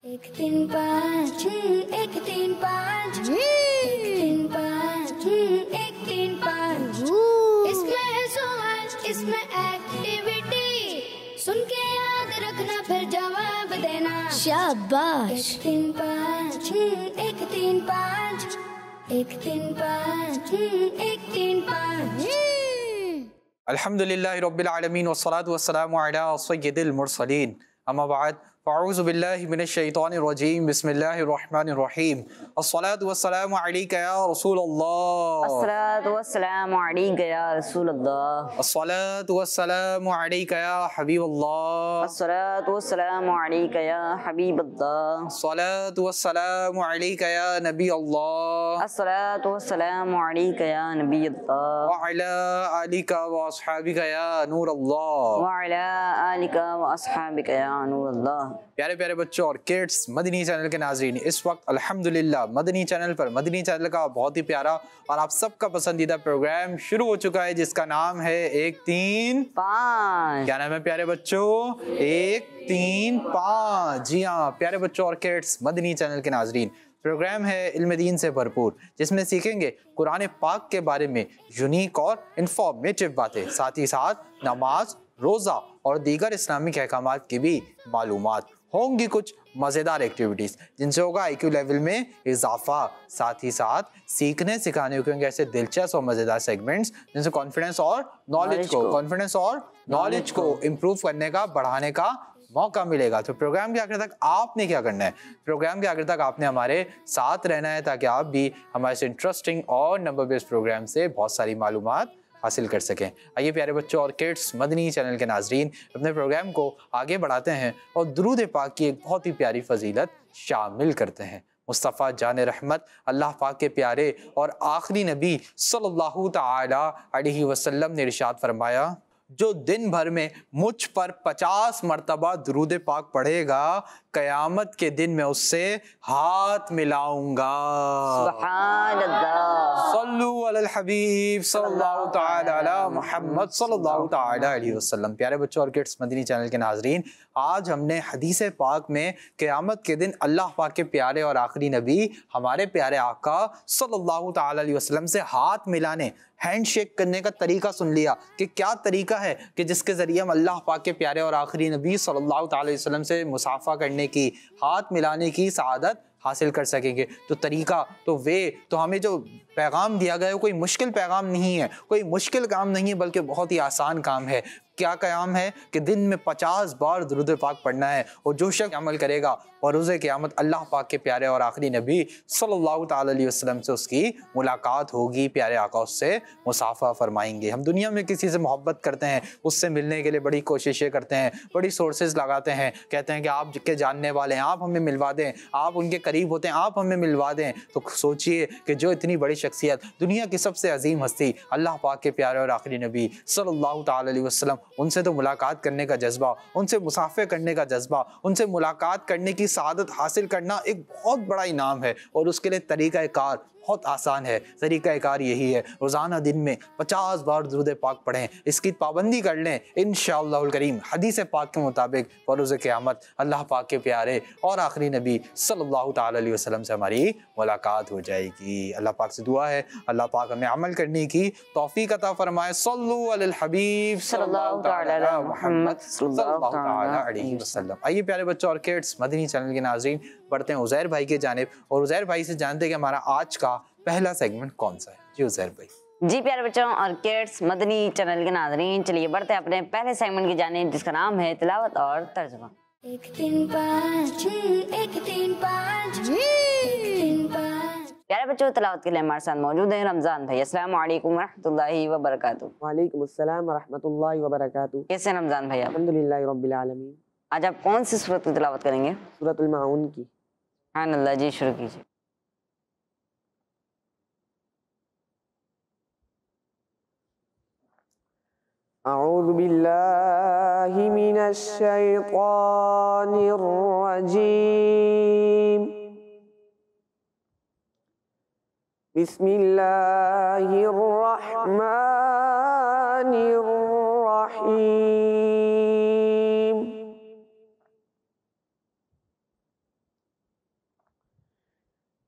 एक तीन पाँच एक तीन पाँच एक तीन पाँच एक तीन पाँच। इसमें है सवाल, इसमें एक्टिविटी, सुन के याद रखना फिर जवाब देना। शाबाश। एक तीन पाँच एक तीन पाँच एक तीन पाँच एक तीन पाँच। अल्हम्दुलिल्लाहि रब्बिल आलमीन वस्सलातु वस्सलामु अला सय्यिदिल मुरसलीन अम्मा बाद फ़अऊज़ु बिल्लाहि मिनश शैतानिर रजीम बिस्मिल्लाहिर रहमानिर रहीम अस्सलातु वस्सलामु अलैका या रसूलल्लाह अस्सलातु वस्सलामु अलैका या रसूलल्लाह अस्सलातु वस्सलामु अलैका या हबीबल्लाह अस्सलातु वस्सलामु अलैका या हबीबल्लाह अस्सलातु वस्सलामु अलैका या नबी अल्लाह अस्सलातु वस्सलामु अलैका या नबी अल्लाह व अला आलिका व अस्हाबिका या नूर अल्लाह व अला आलिका व अस्हाबिका या नूर अल्लाह। प्यारे प्यारे बच्चों और किड्स, मदनी चैनल के नाज़रीन, इस वक्त अल्हम्दुलिल्लाह मदनी चैनल पर मदनी चैनल का बहुत ही प्यारा और आप सबका पसंदीदा प्रोग्राम शुरू हो चुका है जिसका नाम है एक तीन पाँच। क्या नाम है प्यारे बच्चों? एक तीन पाँच। जी हाँ प्यारे बच्चों और किड्स, मदनी चैनल के नाज़रीन, प्रोग्राम है इल्म दीन से भरपूर जिसमें सीखेंगे कुरान पाक के बारे में यूनिक और इंफॉर्मेटिव बातें, साथ ही साथ नमाज, रोज़ा और दीगर इस्लामिक अहकामात की भी मालूमात होंगी, कुछ मज़ेदार एक्टिविटीज़ जिनसे होगा आईक्यू लेवल में इजाफा, साथ ही साथ सीखने सिखाने के होंगे ऐसे दिलचस्प और मज़ेदार सेगमेंट्स जिनसे कॉन्फिडेंस और नॉलेज को इम्प्रूव करने का, बढ़ाने का मौका मिलेगा। तो प्रोग्राम के आखिर तक आपने क्या करना है? प्रोग्राम के आखिर तक आपने हमारे साथ रहना है ताकि आप भी हमारे से इंटरेस्टिंग और नंबर बेस्ड प्रोग्राम से बहुत सारी मालूमात हासिल कर सकें। आइए प्यारे बच्चों और किड्स, मदनी चैनल के नाजरीन, अपने प्रोग्राम को आगे बढ़ाते हैं और दुरूद पाक की एक बहुत ही प्यारी फजीलत शामिल करते हैं। मुस्तफ़ा जान रहमत अल्लाह पाक के प्यारे और आखिरी नबी सल्लल्लाहु ताला अलैहि वसल्लम ने इरशाद फरमाया, जो दिन भर में मुझ पर 50 मरतबा दुरूद पाक पढ़ेगा, कयामत के दिन में उससे हाथ मिलाऊंगा। सुभान अल्लाह। सल्लु अलल हबीब सल्लल्लाहु ताला अला मुहम्मद सल्लल्लाहु ताला अलैहि वसल्लम। प्यारे बच्चों और किड्स, मदनी चैनल के नाजरीन, आज हमने हदीस पाक में क़यामत के दिन अल्लाह पाक के प्यारे और आखिरी नबी हमारे प्यारे आका सल्लल्लाहु ताला अलैहि वसल्लम से हाथ मिलाने, हैंड शेक करने का तरीका सुन लिया कि क्या तरीका है कि जिसके ज़रिए हम अल्लाह पाक के प्यारे और आखिरी नबी सल्लल्लाहु ताला अलैहि वसल्लम से मुसाफा करने की, हाथ मिलाने की सआदत हासिल कर सकेंगे। तो तरीका तो हमें जो पैगाम दिया गया है कोई मुश्किल पैगाम नहीं है, कोई मुश्किल काम नहीं है, बल्कि बहुत ही आसान काम है। क्या क़याम है कि दिन में 50 बार दुरूद पाक पढ़ना है और जो शख्स अमल करेगा और रोज़े क़यामत अल्लाह पाक के प्यारे और आखिरी नबी सल्लल्लाहु ताला अलैहि वसल्लम से उसकी मुलाकात होगी, प्यारे आका उससे मुसाफा फरमाएंगे। हम दुनिया में किसी से मोहब्बत करते हैं, उससे मिलने के लिए बड़ी कोशिशें करते हैं, बड़ी सोर्सेज लगाते हैं, कहते हैं कि आप के जानने वाले हैं, आप हमें मिलवा दें, आप उनके करीब होते हैं, आप हमें मिलवा दें। तो सोचिए कि जो इतनी बड़ी शख्सियत, दुनिया की सबसे अजीम हस्ती अल्लाह पाक के प्यारे और आखिरी नबी सल्लल्लाहु ताला अलैहि वसल्लम, उनसे तो मुलाकात करने का जज्बा, उनसे मुसाफे करने का जज्बा, उनसे मुलाकात करने की सआदत हासिल करना एक बहुत बड़ा इनाम है। और उसके लिए तरीक़ा कार बहुत आसान है। तरीक़ा कार यही है, रोज़ाना दिन में 50 बार दुरूद पाक पढ़ें, इसकी पाबंदी कर लें, इंशाअल्लाहुल करीम हदीस पाक के मुताबिक बरोज़ क़यामत अल्लाह पाक के प्यारे और आखिरी नबी सल्लल्लाहु ताला अलैहि वसल्लम से हमारी मुलाकात हो जाएगी। अल्लाह पाक से दुआ है अल्लाह पाक हमें अमल करने की तौफ़ीक़ अता फरमाए। सल्लु अलल हबीब सल्लल्लाहु ताला अला मुहम्मद सल्लल्लाहु ताला अलैहि वसल्लम। आइए प्यारे बच्चों और किड्स, मदनी चैनल के नाज़रीन, बढ़ते हैं उज़ैर भाई की जानिब और उज़ैर भाई से जानते हैं कि हमारा आज का पहला सेगमेंट कौन सा है। जी उज़ैर भाई। जी प्यारे बच्चों और किड्स, मदनी चैनल के नाजरीन, चलिए बढ़ते हैं अपने पहले सेगमेंट की जानिब जिसका नाम है तिलावत और तर्जुमा। एक तीन पाँच एक तीन पाँच एक तीन पाँच। प्यारे बच्चों, तिलावत के लिए हमारे साथ मौजूद हैं रमजान भाई। अस्सलाम वालेकुम रहमतुल्लाहि व बरकातुहू। वालेकुम अस्सलाम व रहमतुल्लाहि व बरकातुहू। कैसे हैं रमजान भाई आप? अल्हम्दुलिल्लाहि रब्बिल आलमीन। आज आप कौन सी सूरत की तिलावत करेंगे? सूरतुल माऊन की। हाँ अल्लाह जी, शुरू कीजिए। अऊज़ु बिल्लाहि मिनश शैतानिर रजीम। बिस्मिल्लाहिर रहमानिर रहीम।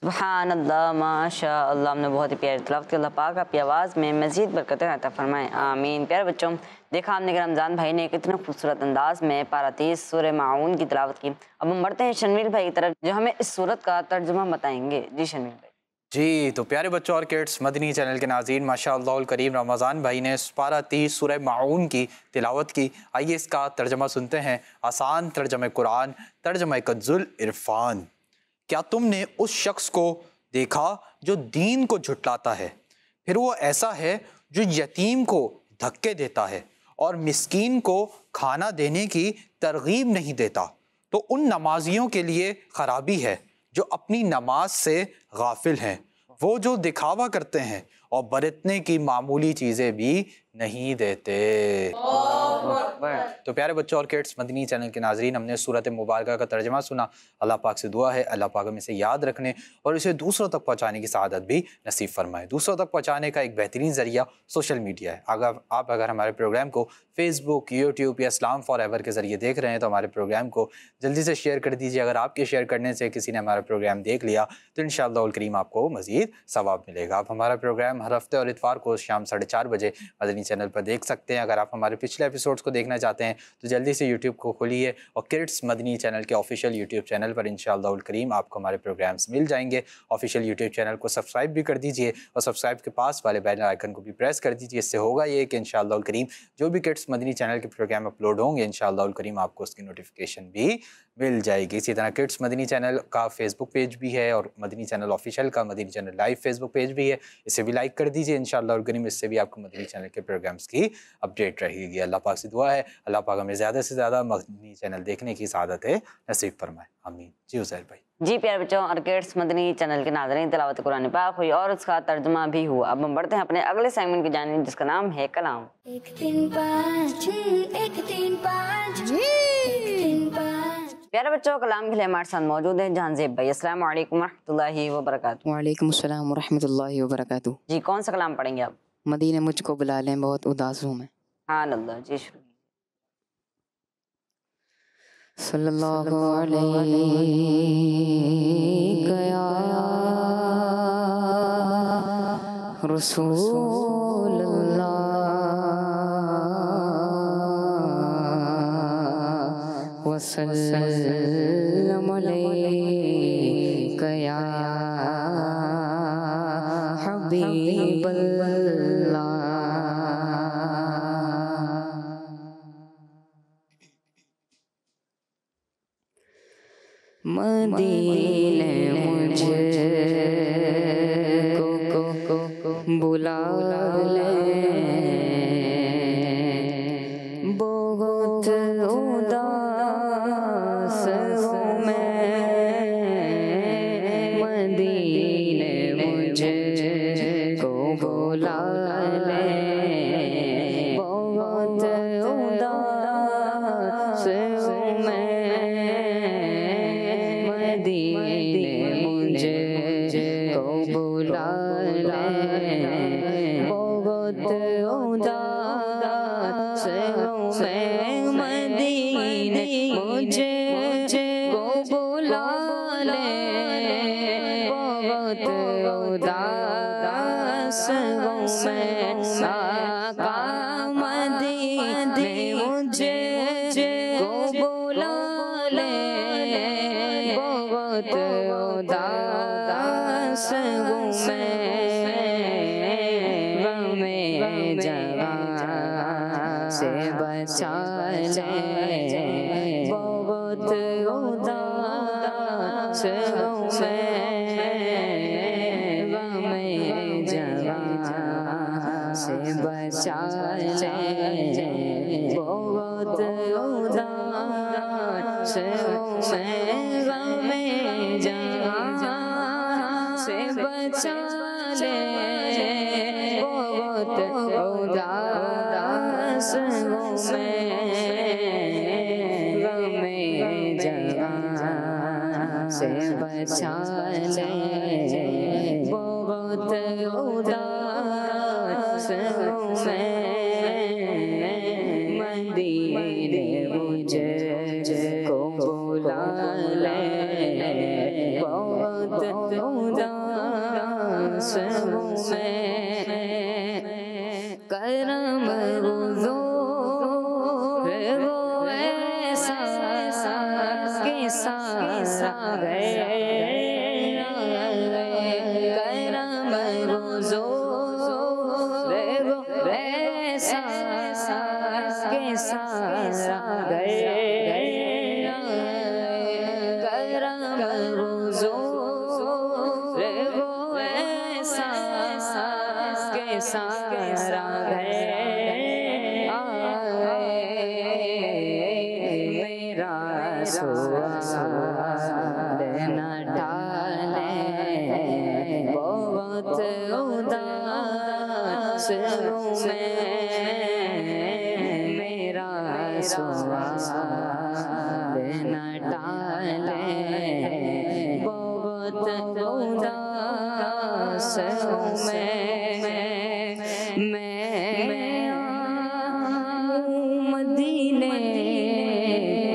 सुभान अल्लाह माशा अल्लाह। हमने बहुत ही प्यारी तिलावत की। अल्लाह पाक आपकी आवाज़ में मज़ीद बरकतें अता फरमाएं, आमीन। प्यारे बच्चों, देखा हमने कि रमज़ान भाई ने कितने खूबसूरत अंदाज में पारा 30 सूरह माऊन की तिलावत की। अब हम बढ़ते हैं शर्मील भाई की तरफ, जो हमें इस सूरत का तर्जुमा बताएंगे। जी शर्मील भाई। जी, तो प्यारे बच्चों और किड्स, मदनी चैनल के नाज़रीन, माशाअल्लाह करीम रमज़ान भाई ने पारा 30 सूरह माऊन की तिलावत की। आइए इसका तर्जमा सुनते हैं। आसान तर्जमा कुरान, तर्जमा कंजुल इरफान। क्या तुमने उस शख्स को देखा जो दीन को झुटलाता है, फिर वो ऐसा है जो यतीम को धक्के देता है और मिस्कीन को खाना देने की तरगीब नहीं देता, तो उन नमाजियों के लिए खराबी है जो अपनी नमाज से गाफिल हैं। वो जो दिखावा करते हैं और बरतने की मामूली चीज़ें भी नहीं देते। तो प्यारे बच्चों और किड्स, मदनी चैनल के नाजरीन, हमने सूरत मुबारका का तर्जमा सुना। अल्लाह पाक से दुआ है अल्लाह पाक हमें इसे याद रखने और इसे दूसरों तक पहुंचाने की सआदत भी नसीब फरमाए। दूसरों तक पहुंचाने का एक बेहतरीन ज़रिया सोशल मीडिया है। अगर हमारे प्रोग्राम को फेसबुक, यूट्यूब या इस्लाम फॉरएवर के ज़रिए देख रहे हैं तो हमारे प्रोग्राम को जल्दी से शेयर कर दीजिए। अगर आपके शेयर करने से किसी ने हमारा प्रोग्राम देख लिया तो इंशाअल्लाह करीम आपको मज़ीद सवाब मिलेगा। आप हमारा प्रोग्राम हर हफ्ते और इतवार को शाम 4:30 बजे मदनी चैनल पर देख सकते हैं। अगर आप हमारे पिछले एपिसोड्स को देखना चाहते हैं तो जल्दी से यूट्यूब को खोलिए और किड्स मदनी चैनल के ऑफिशियल यूट्यूब चैनल पर इंशाअल्लाह करीम आपको हमारे प्रोग्राम्स मिल जाएंगे। ऑफिशियल यूट्यूब चैनल को सब्सक्राइब भी कर दीजिए और सब्सक्राइब के पास वाले बेल आइकन को भी प्रेस कर दीजिए। इससे होगा ये कि इंशाअल्लाह करीम जो भी किड्स मदनी चैनल के प्रोग्राम अपलोड होंगे इंशाअल्लाह करीम आपको उसकी नोटिफिकेशन भी मिल जाएगी। इसी तरह किड्स मदनी चैनल का फेसबुक पेज भी है और मदनी चैनल ऑफिशियल का Madani channel live Facebook page भी है, इसे भी लाइक कर दीजिए इंशाअल्लाह करीम। इससे भी आपको मदनी चैनल के प्रोग्राम्स की अपडेट रहेगी। अल्लाह पाक से दुआ है अल्लाह पाक हमें ज़्यादा से ज़्यादा मदनी चैनल देखने की सआदत है नसीब फरमाए, आमीन। जी उज़ैर भाई। जी प्यारे बच्चों और किड्स, मदनी चैनल के नाज़रीन, तिलावत कुरान पाक हुई और उसका तर्जुमा भी हुआ। अब हम बढ़ते हैं अपने अगले सेगमेंट की जानिब, जिसका नाम है कलाम। 1 3 5 1 3 5 1 3 5। प्यारे बच्चों, कलाम के लिए हमारे साथ मौजूद है जहांजेब भाई। अस्सलाम वालेकुम रहमतुल्लाहि व बरकातुहू। वालेकुम अस्सलाम वरहमतुल्लाहि वबरकातुहू। जी, कौन सा कलाम पढ़ेंगे आप? मदीने मुझको बुला लें, बहुत उदास हूँ मैं। हाँ अल्लाह जी, शुरू। सल्लल्लाहु अलैहि या रसूलल्लाह वसल्लम अलैका या हबीबल्लाह। मदीने मुझको बुला ले, बहुत उदास हूँ मैं। मदीने मुझको बुला ले, बहुत उदास हूँ मैं। मदीने मुझको बुला ले, बहुत उदास हूँ मैं, आका मदीने मुझे को बुला ले, बहुत उदास हूँ मैं, गमे जवां से बचा ले, बहुत उदास हूँ मैं, गमे जवां से बचा ले, बहुत उदास हूँ मैं, गमे जवां से बचा ले, बहुत उदास हूँ मैं, गमे जवां से बचा ले, बहुत उदास हूँ मैं, मदीने मुझे को बुला ले, बहुत उदास हूँ मैं, करम हुज़ूर वो ऐसा के सारा गए, करम हुज़ूर वो ऐसा के सारा गए, करम हुज़ूर वो ऐसा के सारा गए, मेरा सवाल न टाले, बहुत उदास हूँ मैं, मेरा सवाल न टाले, बहुत उदास हूँ मैं मदीने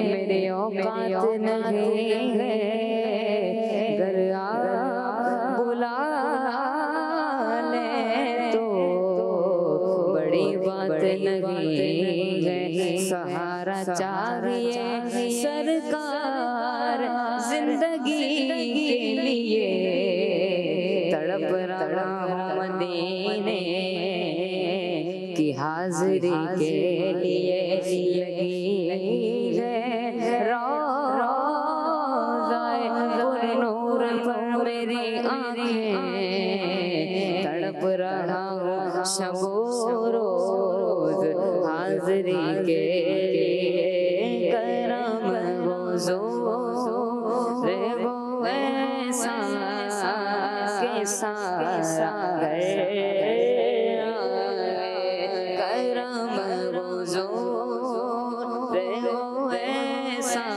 मेरे औकात नहीं है, घर आ बुला ले तो बड़ी बात नहीं है, सहारा चाहिए सरकार जिंदगी के लिए, तड़प रहा हूँ मदीने की हाजिरी के लिए, लगी है रोज़ाए पुरनूर पर मेरी आँखें, तड़प रहा हूँ शब रोज़ हाजिरी के लिए, करम हुज़ूर वो ऐसा के सारा गए, करम हुज़ूर वो ऐसा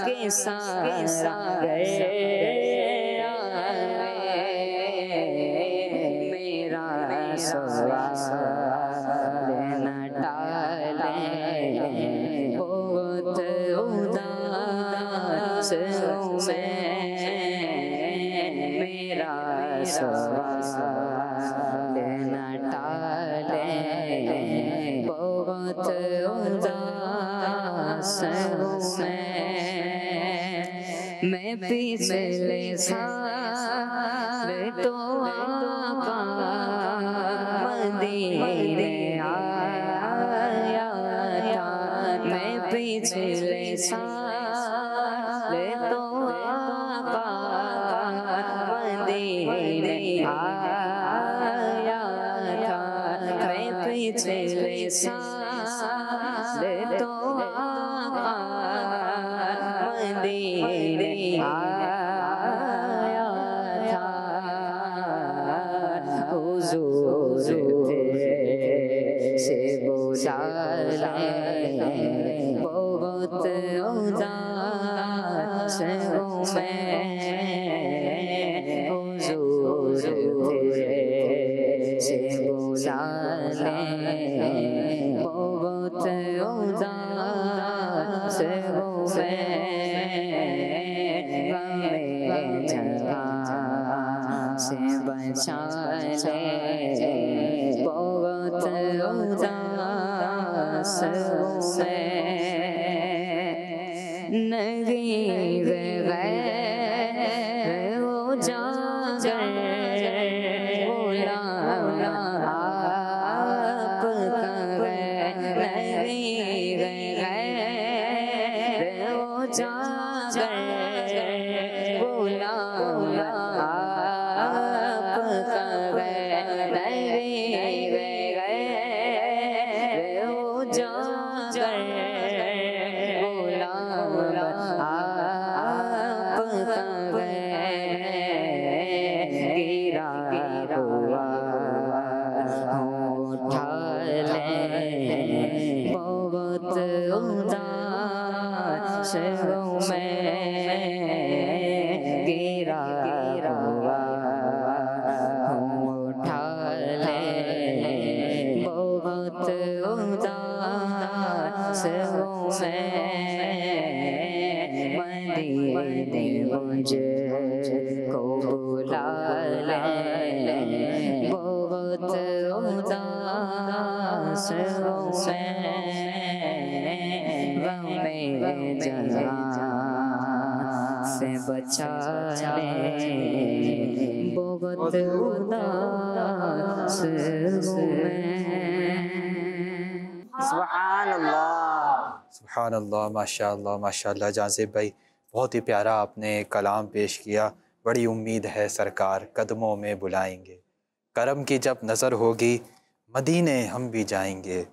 के सारा गए, मेरा सवाल न टाले, बहुत उदास हूँ मैं, मेरा सवाल न टाले, बहुत उदास हूँ मैं पिछले साल तो आका मदीने आया था, मैं पिछले साल तो आका मदीने आया था, मैं पिछले साल तो आका मदीने आया था, हुजूर से बुला ले, बहुत उदास हूँ मैं, हुजूर से बुला ले, बहुत उदास हूँ मैं, गमे जवां से बचा चाले बहुत उदास मैं नहीं गए वो जागर बोला आपका नहीं गए वो जागर बोला आपका नहीं गए वो जागर बोला आपका गिरा हुआ उठा ले बहुत उदास हूँ मैं गिरा हुआ उठा ले बहुत उदास हूँ मैं मदीने मुझे को बुला ले बहुत उदास हूँ मैं जहाँ से बचा ले बहुत उदास हूँ मैं। सुभान अल्लाह। सुभान अल्लाह, माशाअल्लाह माशाअल्लाह। जाज़िब भाई बहुत ही प्यारा आपने कलाम पेश किया। बड़ी उम्मीद है सरकार कदमों में बुलाएंगे, करम की जब नज़र होगी मदीने हम भी जाएंगे,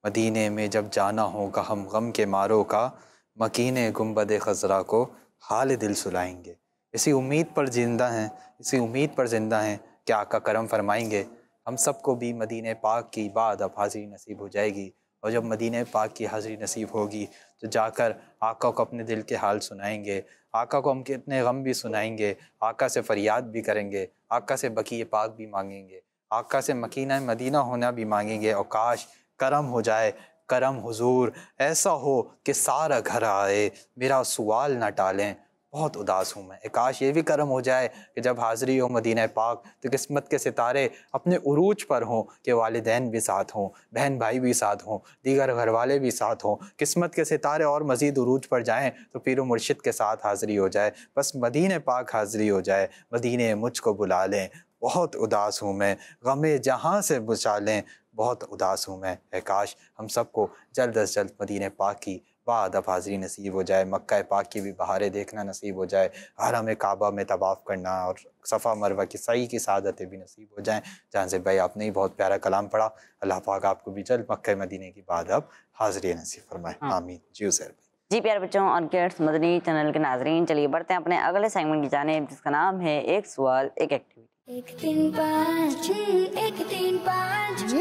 मदीने में जब जाना होगा हम गम के मारों का, मकीने गुंबद खज़रा को हाल दिल सुलाएंगे। इसी उम्मीद पर ज़िंदा हैं, इसी उम्मीद पर ज़िंदा हैं कि आका करम फरमाएंगे। हम सबको भी मदीने पाक की बाद अब हाज़िरी नसीब हो जाएगी, और जब मदीने पाक की हाज़िरी नसीब होगी तो जाकर आका को अपने दिल के हाल सुनाएंगे, आका को हम कितने गम भी सुनाएंगे, आका से फ़रियाद भी करेंगे, आका से बकी पाक भी मांगेंगे, आका से मकीना मदीना होना भी मांगेंगे। और काश करम हो जाए, करम हुजूर ऐसा हो कि सारा घर आए, मेरा सवाल ना टालें, बहुत उदास हूँ मैं। काश ये भी करम हो जाए कि जब हाज़िरी हो मदीना पाक तो किस्मत के सितारे अपने उरूज पर हों, कि वालिदैन भी साथ हों, बहन भाई भी साथ हों, दीगर घर वाले भी साथ हों, किस्मत के सितारे और मज़ीद उरूज पर जाएँ तो पीर मुर्शिद के साथ हाज़िरी हो जाए। बस मदीने पाक हाज़िरी हो जाए, मदीने मुझको बुला लें, बहुत उदास हूँ मैं, गमे जहाँ से बचा लें, बहुत उदास हूँ मैं। काश हम सबको जल्द अज जल्द मदीने पाक की बाद अब हाज़िरी नसीब हो जाए, मक्का पाक की भी बहारें देखना नसीब हो जाए, हरम काबा में तवाफ़ करना और सफ़ा मरवा की सही की सादतें भी नसीब हो जाएँ। जहाँ से भाई आपने ही बहुत प्यारा कलाम पढ़ा, अल्लाह पाक आपको भी जल्द मक्का मदीने की बाद अब हाज़िरी नसीब फरमाए, आमीन। जी उज़ैर भाई। जी प्यारे बच्चों और किड्स मदनी चैनल के नाजरीन, चलिए बढ़ते हैं अपने अगले सेगमेंट की जानिब, जिसका नाम है एक सवाल एक एक्टिविटी। 1 3 5 6 1 3 5 1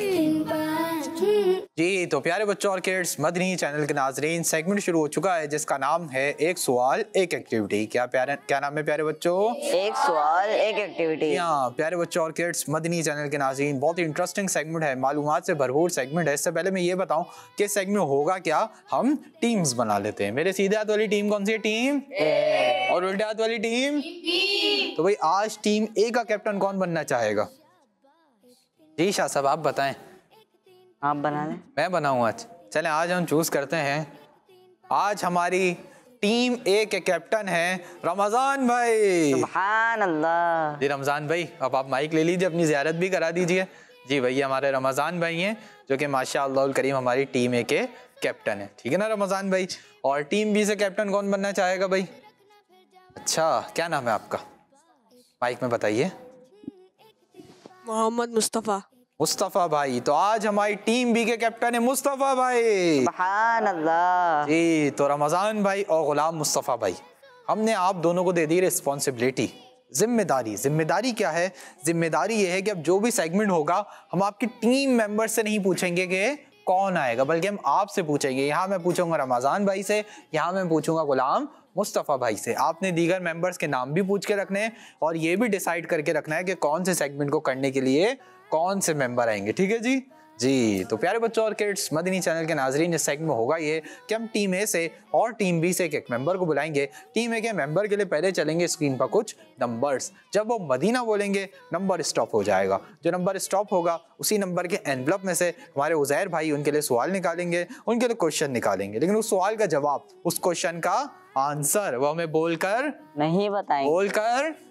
3 5 6। जी तो प्यारे बच्चों और किड्स मदनी चैनल के नाजरीन, सेगमेंट शुरू हो चुका है जिसका नाम है एक सवाल एक एक्टिविटी। क्या नाम है प्यारे बच्चों? एक सवाल एक एक्टिविटी। हाँ प्यारे बच्चों और किड्स मदनी चैनल के नाज़रीन, बहुत ही इंटरेस्टिंग सेगमेंट है, मालूमात से भरपूर सेगमेंट है। इससे पहले मैं ये बताऊं कि सेगमेंट होगा क्या, हम टीम्स बना लेते हैं। मेरे सीधे हाथ वाली टीम कौन सी है? टीम ए। और उल्टे हाथ वाली टीम बी। तो भाई आज टीम ए का कैप्टन कौन बनना चाहेगा? जी शाह साहब आप बताएं। आप बना लें। मैं बनाऊं आज? चलें आज हम चूज करते हैं। आज हमारी टीम ए के कैप्टन हैं रमजान भाई। सुभान अल्लाह। जी रमजान भाई अब आप माइक ले लीजिए, अपनी ज़ियारत भी करा दीजिए। जी भैया हमारे रमजान भाई हैं जो कि माशाअल्लाह करीम हमारी टीम ए के कैप्टन है, ठीक है ना रमजान भाई। और टीम बी से कैप्टन कौन बनना चाहेगा भाई? अच्छा क्या नाम है आपका? माइक में बताइए। मोहम्मद मुस्तफ़ा। मुस्तफ़ा भाई। तो आज हमारी टीम बी के कैप्टन है मुस्तफ़ा भाई। सुभान अल्लाह। जी तो रमजान भाई और गुलाम मुस्तफ़ा भाई, हमने आप दोनों को दे दी रिस्पॉन्सिबिलिटी, जिम्मेदारी। जिम्मेदारी क्या है? जिम्मेदारी ये है कि अब जो भी सेगमेंट होगा हम आपकी टीम मेंबर से नहीं पूछेंगे कि कौन आएगा, बल्कि हम आपसे पूछेंगे। यहाँ मैं पूछूंगा रमजान भाई से, यहाँ मैं पूछूंगा गुलाम मुस्तफ़ा भाई से। आपने दीगर मेंबर्स के नाम भी पूछ के रखने हैं और ये भी डिसाइड करके रखना है कि कौन से सेगमेंट को करने के लिए कौन से मेंबर आएंगे, ठीक है जी। जी तो प्यारे बच्चों और किड्स, मदनी चैनल के नाजरीन, इस सेगमेंट में होगा ये कि हम टीम ए से और टीम बी से एक मेंबर को बुलाएंगे। टीम ए के मेंबर के लिए पहले चलेंगे स्क्रीन पर कुछ नंबर्स। जब वो मदीना बोलेंगे नंबर स्टॉप हो जाएगा। जो नंबर स्टॉप होगा उसी नंबर के एनवलप में से हमारे उज़ैर भाई उनके लिए सवाल निकालेंगे, उनके लिए क्वेश्चन निकालेंगे, लेकिन उस सवाल का जवाब, उस क्वेश्चन का आंसर वो हमें बोलकर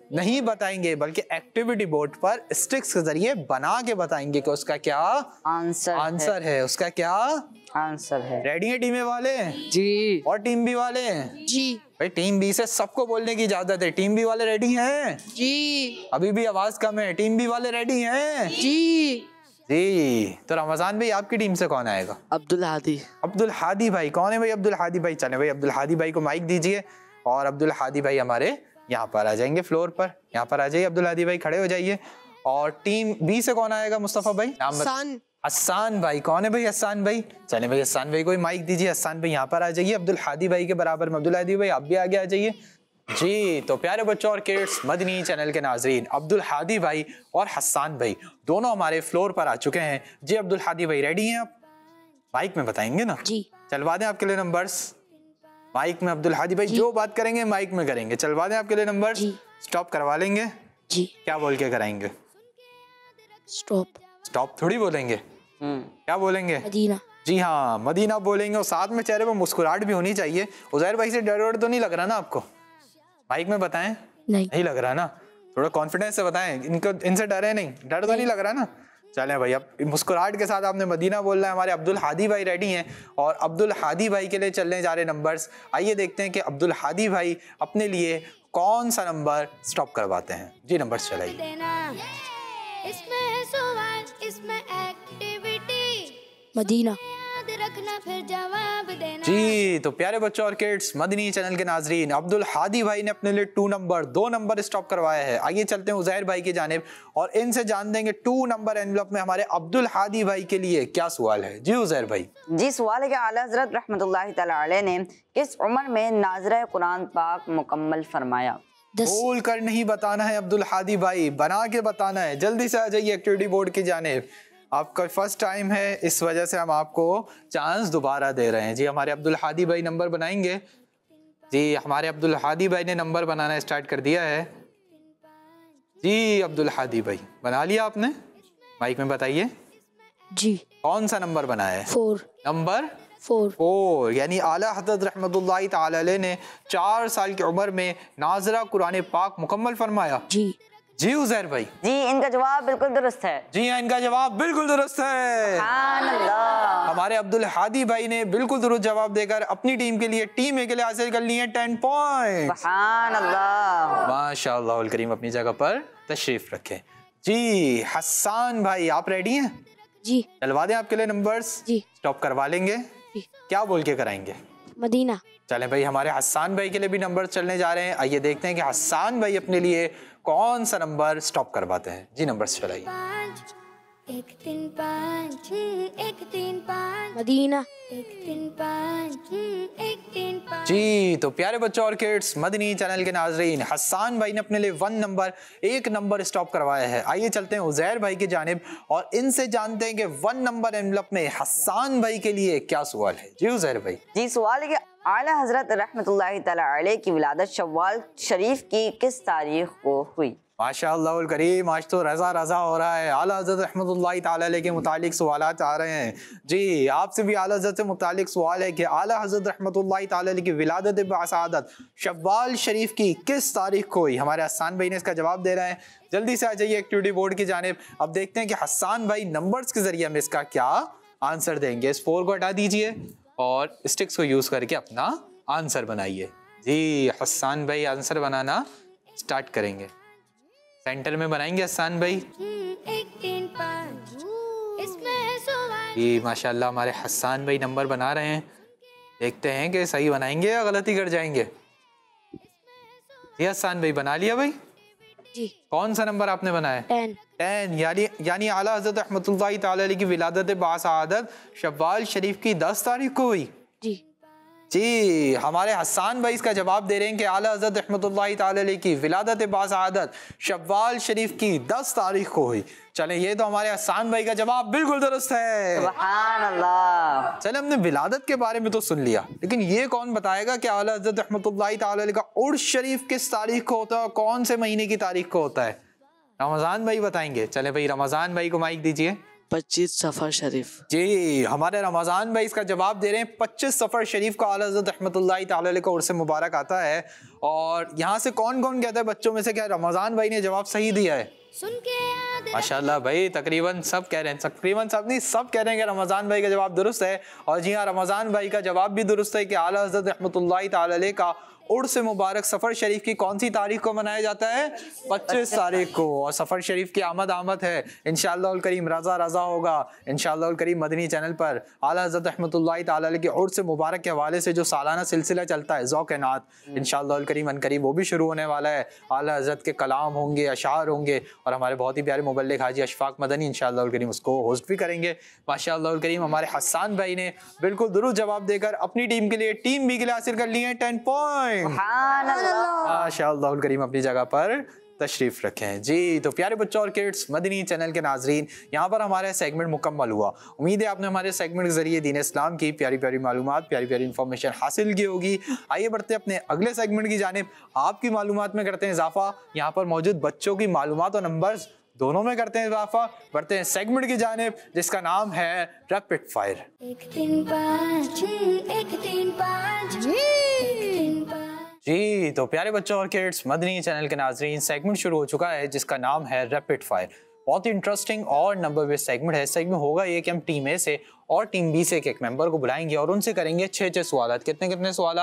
नहीं बताएंगे, बल्कि एक्टिविटी बोर्ड पर स्टिक्स के जरिए बना के बताएंगे कि उसका क्या आंसर है, उसका क्या आंसर है। रेडी है टीम ए वाले? जी। और टीम बी वाले? जी। भाई टीम बी से सबको बोलने की इजाजत है। टीम बी वाले रेडी हैं? जी। अभी भी आवाज कम है। टीम बी वाले रेडी हैं? जी। जी तो रमजान भाई आपकी टीम से कौन आएगा? अब्दुल हादी। अब्दुल हादी भाई। कौन है भाई अब्दुल हादी भाई? चले भाई अब्दुल हादी भाई को माइक दीजिए और अब्दुल हादी भाई हमारे यहाँ पर आ जाएंगे, फ्लोर पर। यहाँ पर आ जाइए अब्दुल हादी भाई, खड़े हो जाइए। और टीम बी से कौन आएगा मुस्तफा भाई? हसन भाई। कौन है भाई हसन भाई? चले भाई हसन भाई को माइक दीजिए। हसन भाई यहाँ पर आ जाइए अब्दुल हादी भाई के बराबर में। अब्दुल हादी भाई आप भी आगे आ जाइए। जी तो प्यारे बच्चों और किड्स, मदनी चैनल के नाजरीन, अब्दुल हादी भाई और हसन भाई दोनों हमारे फ्लोर पर आ चुके हैं। जी अब्दुल हादी भाई रेडी हैं आप? माइक में बताएंगे ना? जी। चलवा दें आपके लिए नंबर्स माइक में। अब्दुल हादी भाई जो बात करेंगे माइक में करेंगे। चलवा दें आपके लिए नंबर्स। स्टॉप करवा लेंगे? जी। क्या बोल के कराएंगे? स्टॉप थोड़ी बोलेंगे। क्या बोलेंगे? मदीना। जी हाँ मदीना बोलेंगे, और साथ में चेहरे पर मुस्कुराहट भी होनी चाहिए। उज़ैर भाई से डर तो नहीं लग रहा ना आपको? माइक में बताएं। नहीं लग रहा ना? थोड़ा कॉन्फिडेंस से बताएं। इनसे डरे नहीं? डर तो नहीं लग रहा ना? चलें भाई, अब मुस्कुराहट के साथ आपने मदीना बोलना है। हमारे अब्दुल हादी भाई रेडी हैं और अब्दुल हादी भाई के लिए चलने जा रहे नंबर्स। आइए देखते हैं कि अब्दुल हादी भाई अपने लिए कौन सा नंबर स्टॉप करवाते हैं। जी नंबर्स चलाइए। इसमें है सवाल, इसमें एक्टिविटी, मदीना। याद रखना फिर जवाब देना। जी तो प्यारे बच्चों और किड्स, मदनी चैनल के नाजरीन, अब्दुल हादी भाई ने अपने लिए 2 नंबर स्टॉप करवाया है। आइए चलते हैं उज़ैर भाई की जानिब और इनसे जान देंगे 2 नंबर एनवलप में हमारे अब्दुल हादी भाई के लिए क्या सवाल है। जी उज़ैर भाई। जी सवाल है कि आला हज़रत रहमतुल्लाहि तआला अलैह ने किस उम्र में नाज़रा कुरान पाक मुकम्मल फरमाया? बोल कर नहीं बताना है अब्दुल हादी भाई, बना के बताना है। जल्दी से आ जाइए एक्टिविटी बोर्ड की जानिब। आपका फर्स्ट टाइम है, इस वजह से हम आपको चांस दोबारा दे रहे हैं। जी हमारे अब्दुल हादी भाई नंबर बनाएंगे। जी हमारे अब्दुल हादी भाई ने नंबर बनाना स्टार्ट कर दिया है। जी अब्दुल हादी भाई बना लिया आपने? माइक में बताइए। जी। कौन सा नंबर बनाया है? 4। नंबर 4। यानी आला हज़रत रहमतुल्लाहि तआला अलैह ने 4 साल की उम्र में नाज़रा कुरान पाक मुकम्मल फरमाया। जी उज़ैर भाई। जी इनका जवाब बिल्कुल दुरुस्त है। जी हाँ इनका जवाब बिल्कुल दुरुस्त है। हमारे अब्दुल हादी भाई ने बिल्कुल दुरुस्त जवाब देकर अपनी टीम के लिए, टीम ए के लिए हासिल कर लिए 10 पॉइंट। माशाअल्लाह अल करीम। अपनी जगह पर तशरीफ रखें। जी हसन भाई आप रेडी हैं? जी। चलवा दें आपके लिए नंबर्स। जी। स्टॉप करवा लेंगे? क्या बोल के कराएंगे? मदीना। चलें भाई, हमारे हसन भाई के लिए भी नंबर चलने जा रहे हैं। आइए देखते हैं कि हसन भाई अपने लिए कौन सा नंबर स्टॉप करवाते हैं। जी नंबर चलाइए। 5 1 3 5 1 3 5 मदीना। 1 3 5 1 3 5। जी तो प्यारे बच्चों और किड्स, मदनी चैनल के नाजरीन, हसन भाई ने अपने लिए 1 नंबर स्टॉप करवाया है। आइए चलते हैं उज़ैर भाई की जानिब और इनसे जानते हैं कि 1 नंबर एनवलप में हसन भाई के लिए क्या सवाल है। जी उज़ैर भाई। जी सवाल है कि आला हज़रत रहमतुल्लाहि तआला अलैह की विलादत शव्वाल शरीफ की किस तारीख को हुई? माशाअल्लाह अल करीम, आज तो रज़ा रज़ा हो रहा है। आला हज़रत रहमतुल्लाहि तआला अलैह के मुतालिक सवालात आ रहे हैं। जी आपसे भी आला हज़रत से मुतालिक सवाल है कि आला हज़रत रहमतुल्लाहि तआला अलैह की विलादत बासादत शव्वाल शरीफ की किस तारीख को हुई? हमारे हसन भाई ने इसका जवाब दे रहे हैं। जल्दी से आ जाइए एक्टिविटी बोर्ड की जानिब। अब देखते हैं कि हसन भाई नंबर्स के जरिए हमें इसका क्या आंसर देंगे। इस 4 को हटा दीजिए और स्टिक्स को यूज करके अपना आंसर बनाइए। जी हसन भाई आंसर बनाना स्टार्ट करेंगे। सेंटर में बनाएंगे हसन भाई। 1 3 5 इसमें है सवाल। जी माशाल्लाह हमारे हसन भाई नंबर बना रहे हैं। देखते हैं कि सही बनाएंगे या गलती कर जाएंगे। जी हसन भाई बना लिया भाई? जी। कौन सा नंबर आपने बनाया? 10। यानी आला हज़रत रहमतुल्लाहि तआला अलैह की विलादत बासादत शव्वाल शरीफ की 10 तारीख को हुई। जी। जी, हमारे हसन भाई इसका जवाब दे रहे हैं कि आला हज़रत रहमतुल्लाहि ताला अलैह की विलादत बासआदत शव्वाल शरीफ की 10 तारीख को हुई। चलें, ये तो हमारे हसन भाई का जवाब बिल्कुल दुरुस्त है। सुभान अल्लाह। चले, हमने विलादत के बारे में तो सुन लिया, लेकिन ये कौन बताएगा कि आला हज़रत रहमतुल्लाहि ताला अलैह का उर्स शरीफ किस तारीख को होता है, कौन से महीने की तारीख को होता है? रमजान भाई बताएंगे। चले भाई, रमजान भाई को माइक दीजिए। 25 सफ़र शरीफ। जी, हमारे रमजान भाई इसका जवाब दे रहे हैं 25 सफ़र शरीफ को आला हज़रत रहमतुल्लाहि ताला अलैह का उर्स मुबारक आता है। और यहाँ से कौन कौन कहता है बच्चों में से क्या रमजान भाई ने जवाब सही दिया है? सुन के याद माशाल्लाह भाई, तकरीबन सब कह रहे हैं, तकरीबन सब नहीं, सब कह रहे हैं कि रमजान भाई का जवाब दुरुस्त है। और जी हाँ, रमजान भाई का जवाब भी दुरुस्त है कि आला हज़रत रहमतुल्लाहि ताला अलैह का उर्स मुबारक सफ़र शरीफ की कौन सी तारीख को मनाया जाता है? 25 तारीख को। और सफ़र शरीफ की आमद है इंशाअल्लाह करीम, रज़ा रज़ा होगा इंशाअल्लाह करीम मदनी चैनल पर। आला हज़रत रहमतुल्लाहि ताला अलैह के उर्स मुबारक के हवाले से जो सालाना सिलसिला चलता है ज़ौक़-ए-नात, इंशाअल्लाह करीम अनकरीब वो भी शुरू होने वाला है। आला हज़रत के कलाम होंगे, अशार होंगे, और हमारे बहुत ही प्यारे मुबल्लिग़ हाजी अशफाक मदनी इंशाअल्लाह करीम उसको होस्ट भी करेंगे माशाअल्लाह करीम। हमारे हसन भाई ने बिल्कुल दुरुस्त जवाब देकर अपनी टीम के लिए, टीम बी के लिए हासिल कर लिए हैं 10 पॉइंट। माशाअल्लाह करीम अपनी जगह पर तशरीफ रखें। जी, तो प्यारे बच्चों और किड्स, मदनी चैनल के नाजरीन, यहाँ पर हमारा सेगमेंट मुकम्मल हुआ। उम्मीद है आपने हमारे सेगमेंट के जरिए दीन इस्लाम की प्यारी प्यारी मालूमात, प्यारी प्यारी इंफॉर्मेशन हासिल की होगी। आइए बढ़ते हैं अपने अगले सेगमेंट की जानिब। आपकी मालूमात में करते हैं इजाफा, यहाँ पर मौजूद बच्चों की मालूमात और नंबर्स दोनों में करते हैं इजाफा। बढ़ते हैं सेगमेंट की जानिब जिसका नाम है रैपिड फायर। 1 3 5 1 3 5 1 3 5। जी, तो प्यारे बच्चों और किड्स, मदनी चैनल के नाजरीन, सेगमेंट शुरू हो चुका है जिसका नाम है रैपिड फायर। बहुत ही इंटरेस्टिंग और नंबर बेस्ड सेगमेंट है। सेगमेंट होगा ये कि हम टीम ए से और टीम बी से एक मेंबर को बुलाएंगे और उनसे करेंगे 6 सवाल। कितने सवाल?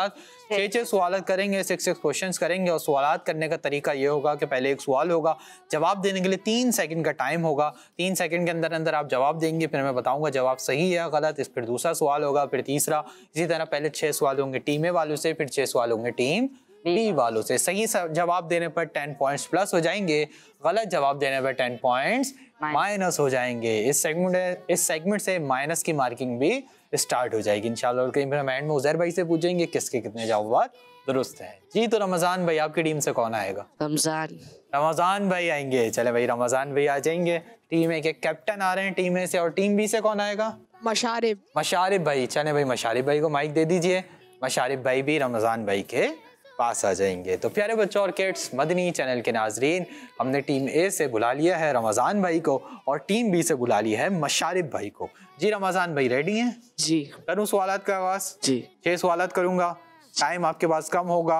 6 सवाल करेंगे, 6 क्वेश्चंस करेंगे। और सवाल करने का तरीका ये होगा कि पहले एक सवाल होगा, जवाब देने के लिए 3 सेकंड का टाइम होगा। 3 सेकंड के अंदर अंदर आप जवाब देंगे, फिर मैं बताऊंगा जवाब सही है या गलत। इस फिर दूसरा सवाल होगा, फिर तीसरा। इसी तरह पहले 6 सवाल होंगे टीम ए वालों से, फिर 6 सवाल होंगे टीम बी वालों से। सही जवाब देने पर 10 पॉइंट्स प्लस हो जाएंगे, गलत जवाब देने पर 10 पॉइंट्स माइनस हो जाएंगे। इस सेगमेंट से माइनस की मार्किंग भी स्टार्ट हो जाएगी इंशाल्लाह। और फिर हम एंड में उज़ैर भाई से पूछेंगे किसके कितने जवाब दुरुस्त हैं। जी, तो रमजान भाई आपकी टीम से कौन आएगा? रमजान भाई आएंगे। चले भाई, रमजान भाई आ जाएंगे। टीम ए के कैप्टन आ रहे हैं टीम ए से। और टीम बी से कौन आएगा? मशारिब भाई। चले भाई, मशारिब भाई को माइक दे दीजिए। मशारिब भाई भी रमजान भाई के पास आ जाएंगे। तो प्यारे बच्चों और किड्स, मदनी चैनल के नाजरीन, हमने टीम ए से बुला लिया है रमजान भाई को और टीम बी से बुला लिया है मशारिब भाई को। जी, रमजान भाई रेडी हैं? जी। करूँ सवालात का आगाज? जी। 6 सवालात करूंगा। टाइम आपके पास कम होगा,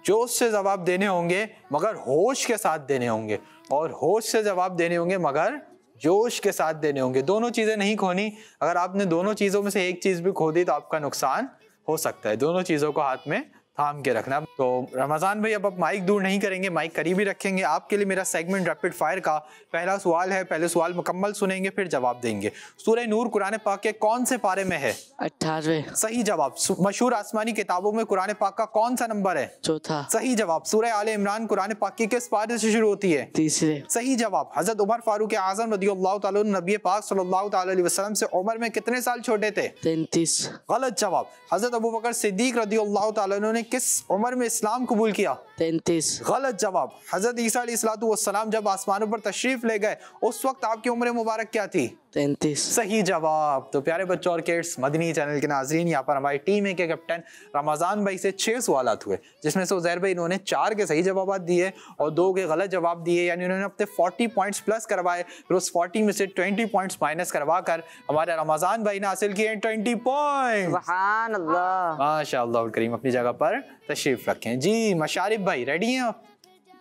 जोश से जवाब देने होंगे मगर होश के साथ देने होंगे, और होश से जवाब देने होंगे मगर जोश के साथ देने होंगे। दोनों चीजें नहीं खोनी। अगर आपने दोनों चीजों में से एक चीज भी खो दी तो आपका नुकसान हो सकता है। दोनों चीजों को हाथ में थाम के रखना। तो रमजान भाई अब आप माइक दूर नहीं करेंगे, माइक करीब ही रखेंगे। आपके लिए मेरा सेगमेंट रैपिड फायर का पहला सवाल है। पहले सवाल मुकम्मल सुनेंगे, फिर जवाब देंगे। सूरह नूर कुरान पाक के कौन से पारे में है? 18। सही जवाब। मशहूर आसमानी किताबों में कुरान पाक का कौन सा नंबर है? 4। सही जवाब। सूरह आले इमरान कुरान पाक की किस पारे से शुरू होती है? 3। सही जवाब। हजरत उमर फारूक आजम रदियल्लाहु ताला अन्हु नबी पाक सल्लल्लाहु ताला अलैहि वसल्लम से उम्र में कितने साल छोटे थे? 33। गलत जवाब। हजरत अबू बकर सिद्दीक रदियल्लाहु ताला अन्हु ने किस उम्र में इस्लाम कबूल किया? 33। गलत जवाब। हजरत ईसा अलैहिस्सलातु वस्सलाम जब आसमानों पर तशरीफ ले गए उस वक्त आपकी उम्र मुबारक क्या थी? 33। सही जवाब। तो प्यारे बच्चों और किड्स, मदनी चैनल के नाजरीन, यहाँ पर हमारी टीम ए के कैप्टन रमजान भाई से 6 सवाल हुए, जिसमें से उज़ैर भाई इन्होंने 4 के सही जवाब दिए और 2 के गलत जवाब दिए, यानी उन्होंने अपने 40 पॉइंट्स प्लस करवाए। फिर उस 40 में से 20 पॉइंट्स माइनस करवा कर हमारे रमजान भाई ने हासिल किए 20 पॉइंट। सुभान अल्लाह। माशाअल्लाह करीम अपनी जगह पर तशरीफ रखें। जी, मशारिब भाई रेडी हैं आप?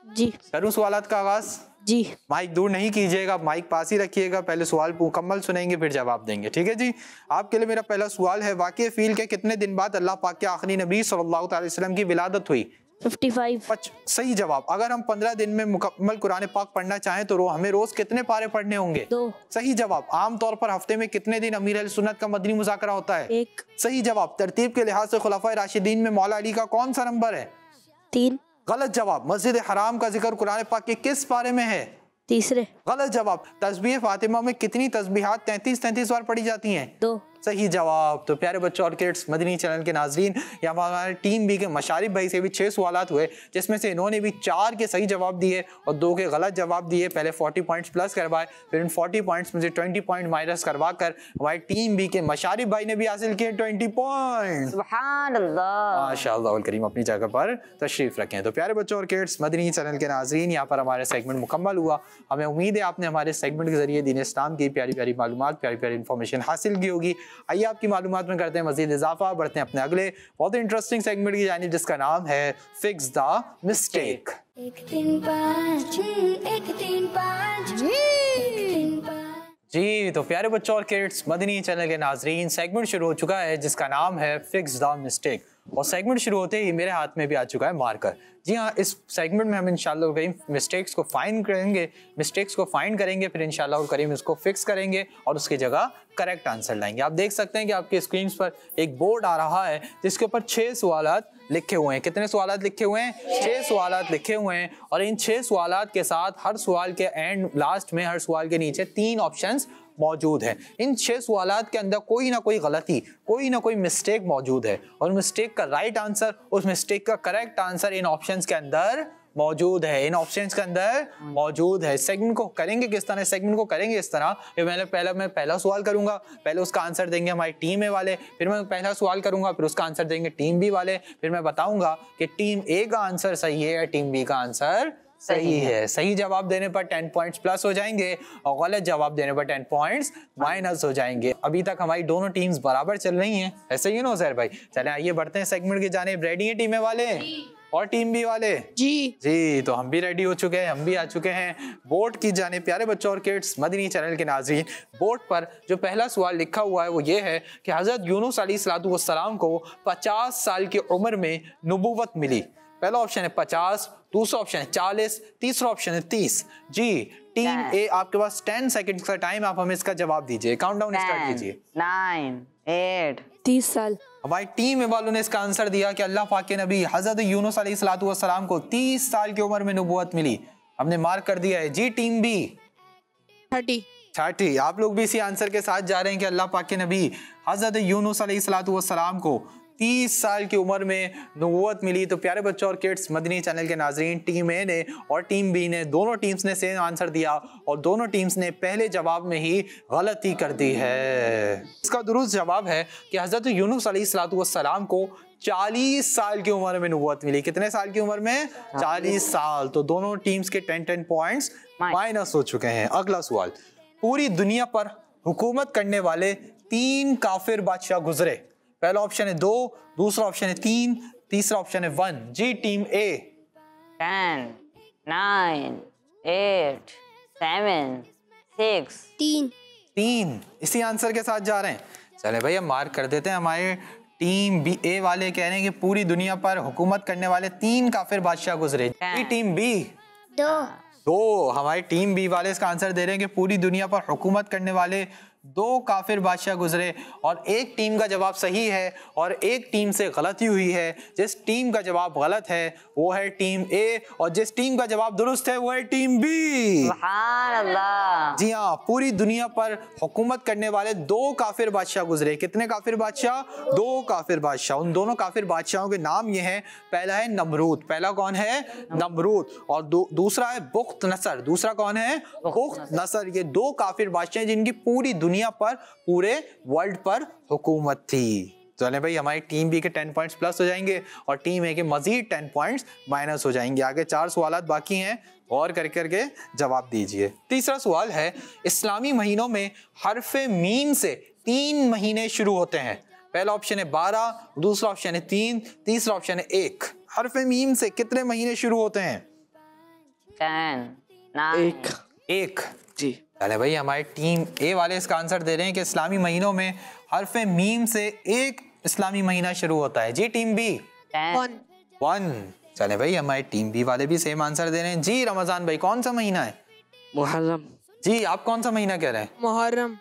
जी। करूँ सवालात का आगाज? जी। माइक दूर नहीं कीजिएगा, माइक पास ही रखिएगा। पहले सवाल मुकम्मल सुनेंगे, फिर जवाब देंगे, ठीक है जी? आपके लिए मेरा पहला सवाल है, वाक़या फ़ील के कितने दिन बाद अल्लाह पाक के आखिरी नबी सल्लल्लाहु अलैहि वसल्लम की विलादत हुई? 55। सही जवाब। अगर हम 15 दिन में मुकम्मल कुरान पाक पढ़ना चाहें तो हमें रोज कितने पारे पढ़ने होंगे? 2। सही जवाब। आमतौर पर हफ्ते में कितने दिन अमीर अहले सुन्नत का मदनी मुज़ाकरा होता है? 1। सही जवाब। तरतीब के लिहाज से खुलाफाए राशिदीन में मौला अली का कौन सा नंबर है? 3। गलत जवाब। मस्जिद हराम का जिक्र कुरान पाक के किस पारे में है? 3। गलत जवाब। तस्बीह फातिमा में कितनी तस्बीहात 33 बार पढ़ी जाती हैं? 2। सही जवाब। तो प्यारे बच्चों और किड्स मदनी चैनल के नाजरीन, यहाँ पर हमारे टीम बी के मशारिफ भाई से भी 6 सवालात हुए, जिसमें से इन्होंने भी 4 के सही जवाब दिए और 2 के गलत जवाब दिए। पहले 40 पॉइंट्स प्लस करवाए, फिर इन 40 पॉइंट्स में से 20 पॉइंट माइनस करवा कर हमारी टीम बी के मशारिफ भाई ने भी हासिल किए 20 पॉइंट। सुभान अल्लाह। माशाअल्लाह करीम अपनी जगह पर तशरीफ रखें। तो प्यारे बच्चों और किड्स मदनी चैनल के नाजरीन, यहाँ पर हमारा सेगमेंट मुकम्मल हुआ। हमें उम्मीद है आपने हमारे सेगमेंट के जरिए दीन इस्लाम की प्यारी प्यारी मालूमात, प्यारी प्यारी इंफॉर्मेशन हासिल की होगी। आइए आपकी मालूमात में करते हैं मजीद इजाफा, बढ़ते हैं अपने अगले बहुत इंटरेस्टिंग सेगमेंट की जानिब, जिसका नाम है फिक्स द मिस्टेक। 1 3 5 1 3 5 1 3 5। जी तो प्यारे बच्चों और किड्स मदनी चैनल के नाजरीन, सेगमेंट शुरू हो चुका है जिसका नाम है फिक्स द मिस्टेक। और सेगमेंट शुरू होते ही मेरे हाथ में भी आ चुका है मार्कर। जी हाँ, इस सेगमेंट में हम इंशाअल्लाह करीम मिस्टेक्स को फाइंड करेंगे, फिर इंशाअल्लाह करीम इसको फिक्स करेंगे और उसकी जगह करेक्ट आंसर लाएंगे। आप देख सकते हैं कि आपके स्क्रीन पर एक बोर्ड आ रहा है जिसके ऊपर 6 सवालात लिखे हुए हैं। कितने सवालात लिखे हुए हैं? 6 सवालात लिखे हुए हैं। और इन 6 सवालात के साथ हर सवाल के एंड लास्ट में हर सवाल के नीचे 3 ऑप्शंस मौजूद है। इन 6 सवालात के अंदर कोई ना कोई गलती, कोई ना कोई मिस्टेक मौजूद है और मिस्टेक का राइट आंसर, उस मिस्टेक का करेक्ट आंसर इन ऑप्शंस के अंदर मौजूद है। सेगमेंट को करेंगे किस तरह? सेगमेंट को करेंगे इस तरह कि मैं पहला सवाल करूंगा, पहले उसका आंसर देंगे हमारी टीम ए वाले, फिर मैं पहला सवाल करूंगा, फिर उसका आंसर देंगे टीम बी वाले, फिर मैं बताऊंगा कि टीम ए का आंसर सही है या टीम बी का आंसर सही है। सही जवाब देने पर 10 पॉइंट्स प्लस हो जाएंगे और गलत जवाब देने पर 10 पॉइंट्स माइनस हो जाएंगे। अभी तक हमारी दोनों टीम्स बराबर चल रही हैं, ऐसे ही ना उज़ैर भाई? चलें आइए बढ़ते हैं सेगमेंट की जानिब। रेडी है टीमें वाले और टीम बी वाले? जी तो हम भी रेडी हो चुके हैं, हम भी आ चुके हैं बोर्ड की जानिब। प्यारे बच्चों और किड्स मदनी चैनल के नाज़रीन, बोर्ड पर जो पहला सवाल लिखा हुआ है वो ये है कि हज़रत यूनुस अलैहिस्सलाम को 50 साल की उम्र में नबूवत मिली। पहला ऑप्शन है 50, दूसरा ऑप्शन है 40, तीसरा ऑप्शन है 30। जी टीम ए, आपके पास 10 सेकंड का टाइम, आप हमें इसका जवाब दीजिए। काउंटडाउन स्टार्ट कीजिए। 9 8 30 साल। हमारी टीम वालों ने इसका आंसर दिया कि अल्लाह पाक के नबी हजरत यूनुस अलैहिस्सलाम को 30 साल की उम्र में नबूवत मिली। हमने मार्क कर दिया है। जी टीम बी 30। आप लोग भी इसी आंसर के साथ जा रहे हैं कि अल्लाह पाक के नबी हजरत यूनुस अलैहिस्सलाम को 30 साल की उम्र में नबूवत मिली। तो प्यारे बच्चों और किड्स मदनी चैनल के नाजरीन, टीम ए ने और टीम बी ने, दोनों टीम्स ने सेम आंसर दिया और दोनों टीम्स ने पहले जवाब में ही गलती कर दी है। इसका दुरुस्त जवाब है कि हजरत यूनुस अलैहिस्सलाम को 40 साल की उम्र में नबूवत मिली। कितने साल की उम्र में? 40 साल। तो दोनों टीम्स के 10 पॉइंट्स माइनस हो चुके हैं। अगला सवाल, पूरी दुनिया पर हुकूमत करने वाले 3 काफिर बादशाह गुजरे। पहला ऑप्शन है 2, दूसरा ऑप्शन है 3, तीसरा ऑप्शन है 1। जी टीम ए 10 9 8 7 6 3 इसी आंसर के साथ जा रहे हैं। चले भाई हम मार्क कर देते हैं। हमारे टीम बी ए वाले कह रहे हैं कि पूरी दुनिया पर हुकूमत करने वाले 3 काफिर बादशाह गुजरे। जी टीम बी 2। हमारी टीम बी वाले इसका आंसर दे रहे हैं कि पूरी दुनिया पर हुकूमत करने वाले 2 काफिर बादशाह गुजरे और एक टीम का जवाब सही है और एक टीम से गलती हुई है। जिस टीम का जवाब गलत है वो है टीम ए और जिस टीम का जवाब दुरुस्त है वो है टीम बी। सुभान अल्लाह। जी हाँ, पूरी दुनिया पर हुकूमत करने वाले 2 काफिर बादशाह गुजरे। कितने काफिर बादशाह? 2 काफिर बादशाह। उन दोनों काफिर बादशाहों के नाम ये हैं। पहला है नमरूद। पहला कौन है? नमरूद। और दूसरा है बुख्त नसर। दूसरा कौन है? बुख्त नसर। ये 2 काफिर बादशाह जिनकी पूरी दुनिया पर, पूरे वर्ल्ड पर हुकूमत थी। चले भाई हमारी टीम बी के 10 पॉइंट्स प्लस हो जाएंगे और टीम ए के मजीद 10 पॉइंट्स माइनस हो जाएंगे। आगे 4 सवालात बाकी हैं, और करके जवाब दीजिए। तीसरा सवाल है, इस्लामी महीनों में हरफे मीम से 3 महीने शुरू होते हैं। पहला ऑप्शन है 12, दूसरा ऑप्शन है 3, तीसरा ऑप्शन है 1। हरफे मीम से कितने महीने शुरू होते हैं? 10 9 1। जी चले भाई हमारी टीम ए वाले इसका आंसर दे रहे हैं कि इस्लामी महीनों में हरफे मीम से 1 इस्लामी महीना शुरू होता है। जी टीम बी 1। चले भाई हमारी टीम बी वाले भी सेम आंसर दे रहे हैं। जी रमजान भाई कौन सा महीना है? मुहर्रम। जी आप कौन सा महीना कह रहे हैं? मुहर्रम।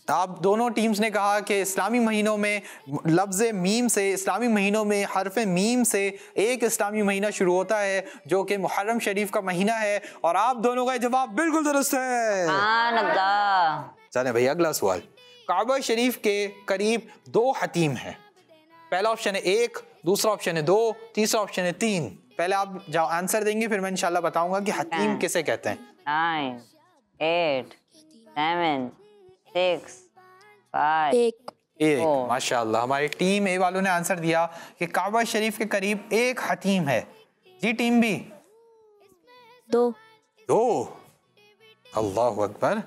आप दोनों टीम्स ने कहा कि इस्लामी महीनों में लफ्ज़ मीम से, इस्लामी महीनों में हरफ मीम से 1 इस्लामी महीना शुरू होता है जो कि मुहर्रम शरीफ का महीना है और आप दोनों का जवाब बिल्कुल दुरुस्त है। सुभान अल्लाह। चले भाई अगला सवाल, काबा शरीफ के करीब 2 हतीम हैं। पहला ऑप्शन है 1, दूसरा ऑप्शन है 2, तीसरा ऑप्शन है 3। पहले आप जाओ आंसर देंगे, फिर मैं इंशाल्लाह बताऊंगा कि हतीम किसे कहते हैं। 9, 8, 7, 6, 5, एक। माशाल्लाह, हमारी टीम ए वालों ने आंसर दिया कि काबा शरीफ के करीब 1 हतीम है। जी टीम बी 2। 2। अल्लाह अकबर।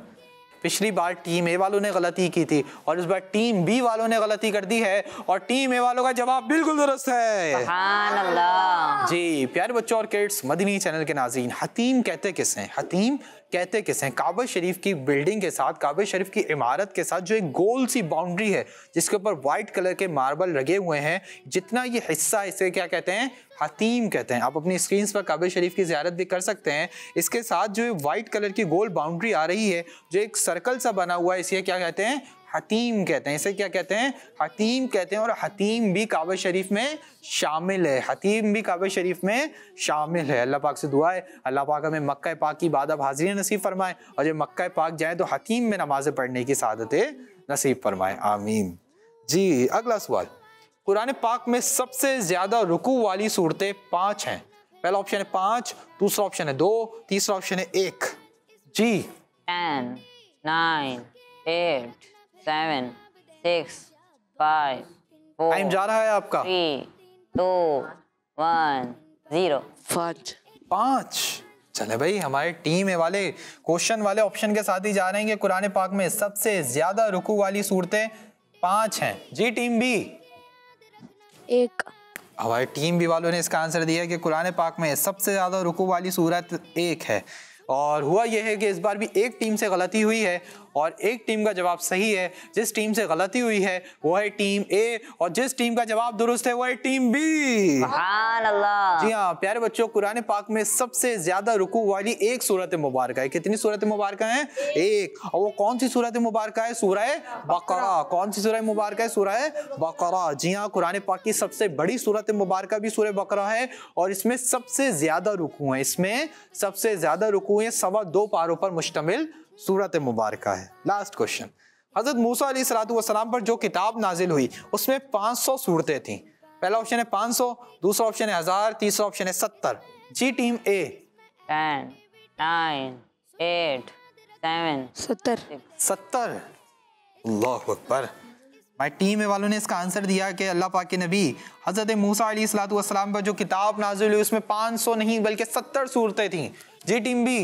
पिछली बार टीम ए वालों ने गलती की थी और इस बार टीम बी वालों ने गलती कर दी है और टीम ए वालों का जवाब बिल्कुल दुरुस्त है। सुभान अल्लाह। जी प्यारे बच्चों और किड्स, मदनी चैनल के नाज़रीन, हतीम कहते किसे हैं? हतीम कहते किसे हैं? काबा शरीफ की बिल्डिंग के साथ, काबा शरीफ की इमारत के साथ जो एक गोल सी बाउंड्री है जिसके ऊपर वाइट कलर के मार्बल लगे हुए हैं, जितना ये हिस्सा है इसे क्या कहते हैं? हतीम कहते हैं। आप अपनी स्क्रीन पर काबा शरीफ की ज़ियारत भी कर सकते हैं। इसके साथ जो वाइट कलर की गोल बाउंड्री आ रही है, जो एक सर्कल सा बना हुआ है, इसे क्या कहते हैं? हतीम कहते हैं। इसे क्या कहते हैं? हतीम कहते हैं। और हतीम भी काबा शरीफ में शामिल है। हतीम भी काबा शरीफ में शामिल है। अल्लाह पाक से दुआ है अल्लाह पाक हमें मक्का पाक की बादब हाजिरी नसीब फरमाए और जब मक्का पाक जाए तो हतीम में नमाज़ें पढ़ने की सादतें नसीब फरमाए, आमीन। जी अगला सवाल, कुरान पाक में सबसे ज्यादा रुकू वाली सूरतें 5 हैं। पहला ऑप्शन है 5, दूसरा ऑप्शन है 2, तीसरा ऑप्शन है 1। जी 10, 9, 8, 7, 6, 5, 4, टाइम जा रहा है आपका। 3, 2, 1, 0। 5। चले भाई, हमारे टीम वाले क्वेश्चन वाले ऑप्शन के साथ ही जा रहे हैं कि कुरान पाक में सबसे ज्यादा रुकू वाली सूरतें 5 हैं। जी टीम बी 1। हमारी टीम बी वालों ने इसका आंसर दिया कि कुरान पाक में सबसे ज्यादा रुकू वाली सूरत 1 है। और हुआ यह है कि इस बार भी एक टीम से गलती हुई है और एक टीम का जवाब सही है। जिस टीम से गलती हुई है वो है टीम ए और जिस टीम का जवाब दुरुस्त है वो है टीम बी। सुभान अल्लाह। जी हाँ प्यारे बच्चों, कुरान पाक में सबसे ज्यादा रुकू वाली 1 सूरत मुबारक है। कितनी सूरत मुबारक हैं? 1। और वो कौन सी सूरत मुबारक है? सूरह बकरा। कौन सी सूरह मुबारक है? सूरह बकरा। जी हाँ, कुरान पाक की सबसे बड़ी सूरत मुबारक भी सूरह बकरा है और इसमें सबसे ज्यादा रुकू है। इसमें सबसे ज्यादा रुकू है, 2.25 पारों पर मुश्तमिल सूरत मुबारक है। लास्ट क्वेश्चन, हजरत मूसा अलैहिस्सलाम पर जो किताब नाजिल हुई उसमें 500 सूरतें थीं। पहला ऑप्शन है 500, दूसरा ऑप्शन है 1000, तीसरा ऑप्शन है 70। जी टीम ए 10, 9, 8, 7, 70। अल्लाह अकबर। माई टीम वालों ने इसका आंसर दिया कि अल्लाह पाक के नबी हजरत मूसा अलैहिस्सलाम पर जो किताब नाजिल हुई उसमें 500 नहीं बल्कि 70 सूरतें थीं। जी टीम बी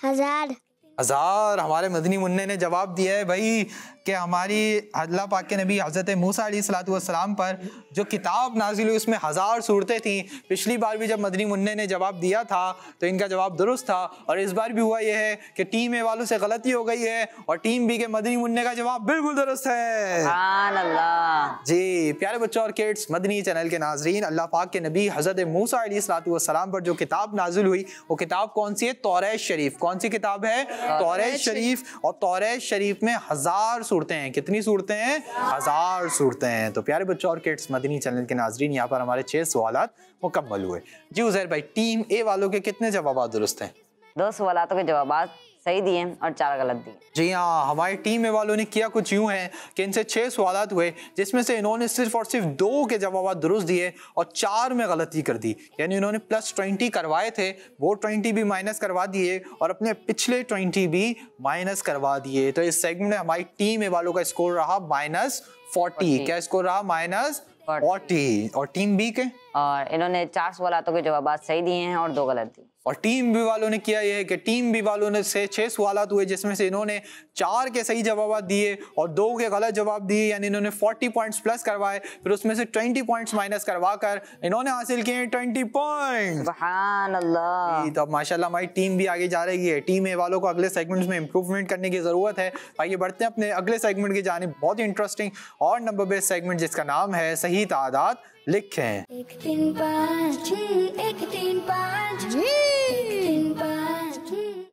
1000। 1000। हमारे मदनी मुन्ने ने जवाब दिया है भाई कि हमारी अल्लाह पाक के नबी हज़रत मूसा अलैहिस्सलाम पर जो किताब नाजिल हुई उसमें 1000 सूरतें थीं। पिछली बार भी जब मदनी मुन्ने ने जवाब दिया था तो इनका जवाब दुरुस्त था और इस बार भी हुआ यह है कि टीम ए वालों से गलती हो गई है और टीम बी के मदनी मुन्ने का जवाब बिल्कुल दुरुस्त है। सुभान अल्लाह। जी प्यारे बच्चों और किड्स, मदनी चैनल के नाजरीन, अल्लाह पाक के नबी हज़रत मूसा अलैहिस्सलाम पर जो किताब नाजिल हुई वो किताब कौन सी है? तौरात शरीफ। कौन सी किताब है? तौरात शरीफ। और तौरात शरीफ में 1000 सूरतें हैं। कितनी सूरतें हैं? 1000 सूरतें हैं। तो प्यारे बच्चों और किड्स, मदनी चैनल के नाजरीन, यहाँ पर हमारे 6 सवालात मुकम्मल हुए। जी उज़ैर भाई, टीम ए वालों के कितने जवाब दुरुस्त हैं? 2 सवालों के जवाब सही दिए और 4 गलत दिए। जी हाँ, हमारी टीम ए वालों ने किया कुछ यूं है कि इनसे 6 सवालात हुए जिसमें से इन्होंने सिर्फ और सिर्फ 2 के जवाब दुरुस्त दिए और 4 में गलती कर दी। यानी इन्होंने +20 करवाए थे, वो 20 भी माइनस करवा दिए और अपने पिछले 20 भी माइनस करवा दिए। तो इस सेगमेंट में हमारी टीम ए वालों का स्कोर रहा -40। क्या स्कोर रहा? -40। और टीम बी के? और इन्होंने 4 सवालों के जवाब सही दिए हैं और 2 गलत दिए। और टीम बी वालों ने किया यह है कि टीम बी वालों ने से 6 सवालात हुए जिसमें से इन्होंने 4 के सही जवाब दिए और 2 के गलत जवाब दिए, यानी इन्होंने 40 पॉइंट्स प्लस करवाए। फिर उसमें से 20 पॉइंट्स माइनस करवा कर इन्होंने हासिल किए 20 पॉइंट। सुभान अल्लाह। तो अब माशाल्लाह हमारी टीम भी आगे जा रही है। टीम ए वालों को अगले सेगमेंट्स में इंप्रूवमेंट करने की जरूरत है। आइए बढ़ते हैं अपने अगले सेगमेंट की जानिब, बहुत ही इंटरेस्टिंग और नंबर बेस्ड सेगमेंट जिसका नाम है सही तादाद लिखें। 1 3 5 1 3 5 1 3 5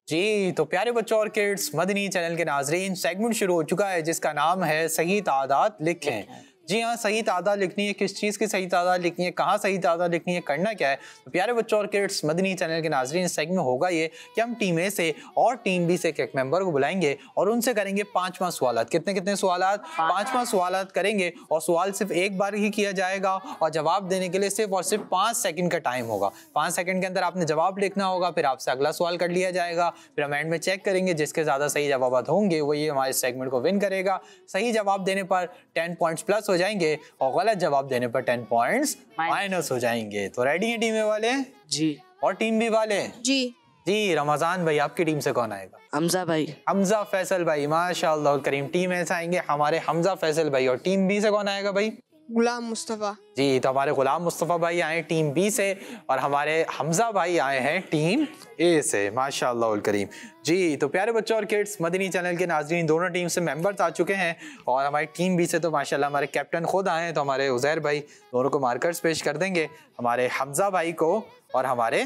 जी तो प्यारे बच्चों और किड्स, मदनी चैनल के नाजरीन, सेगमेंट शुरू हो चुका है जिसका नाम है सही तादाद लिखें। जी हाँ, सही तादाद लिखनी है। किस चीज़ की सही तादाद लिखनी है, कहाँ सही तादाद लिखनी है, करना क्या है। तो प्यारे बच्चों और किड्स, मदनी चैनल के नाज़रीन, इस सेगमेंट में होगा ये कि हम टीम ए से और टीम बी से एक मेंबर को बुलाएंगे और उनसे करेंगे 5 सवाल। कितने कितने सवाल? 5 सवाल करेंगे और सवाल सिर्फ एक बार ही किया जाएगा और जवाब देने के लिए सिर्फ और सिर्फ 5 सेकंड का टाइम होगा। 5 सेकंड के अंदर आपने जवाब लिखना होगा, फिर आपसे अगला सवाल कर लिया जाएगा, फिर हम एंड में चेक करेंगे जिसके ज़्यादा सही जवाब होंगे वही हमारे सेगमेंट को विन करेगा। सही जवाब देने पर 10 पॉइंट्स प्लस हो जाएंगे और गलत जवाब देने पर 10 पॉइंट्स माइनस हो जाएंगे। तो रेडी है टीम ए वाले? जी। और टीम बी वाले? जी। जी। रमजान भाई, आपकी टीम से कौन आएगा? हमजा भाई। हमजा फैसल भाई, माशाअल्लाह करीम। टीम ए से आएंगे हमारे हमजा फैसल भाई। और टीम बी से कौन आएगा भाई? गुलाम मुस्तफ़ा। जी, तो हमारे गुलाम मुस्तफ़ा भाई आए टीम बी से और हमारे हमजा भाई आए हैं टीम ए से, माशाअल्लाह करीम। जी, तो प्यारे बच्चों और किड्स, मदनी चैनल के नाज़रीन, दोनों टीम से मेंबर्स आ चुके हैं और हमारी टीम बी से तो माशाअल्लाह हमारे कैप्टन खुद आए हैं। तो हमारे उज़ैर भाई दोनों को मार्कर्स पेश कर देंगे, हमारे हमजा भाई को और हमारे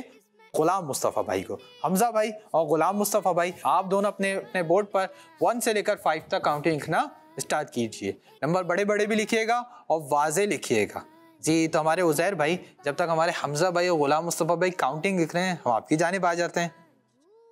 गुलाम मुस्तफ़ा भाई को। हमजा भाई और गुलाम मुस्तफ़ा भाई, आप दोनों अपने अपने बोर्ड पर 1 से लेकर 5 तक काउंटिंग लिखना स्टार्ट कीजिए। नंबर बड़े बड़े भी लिखिएगा और वाज़े लिखिएगा। जी, तो हमारे उज़ैर भाई, जब तक हमारे हमजा भाई और गुलाम मुस्तफ़ा भाई काउंटिंग लिख रहे हैं, हम आपकी जानिब आ जाते हैं।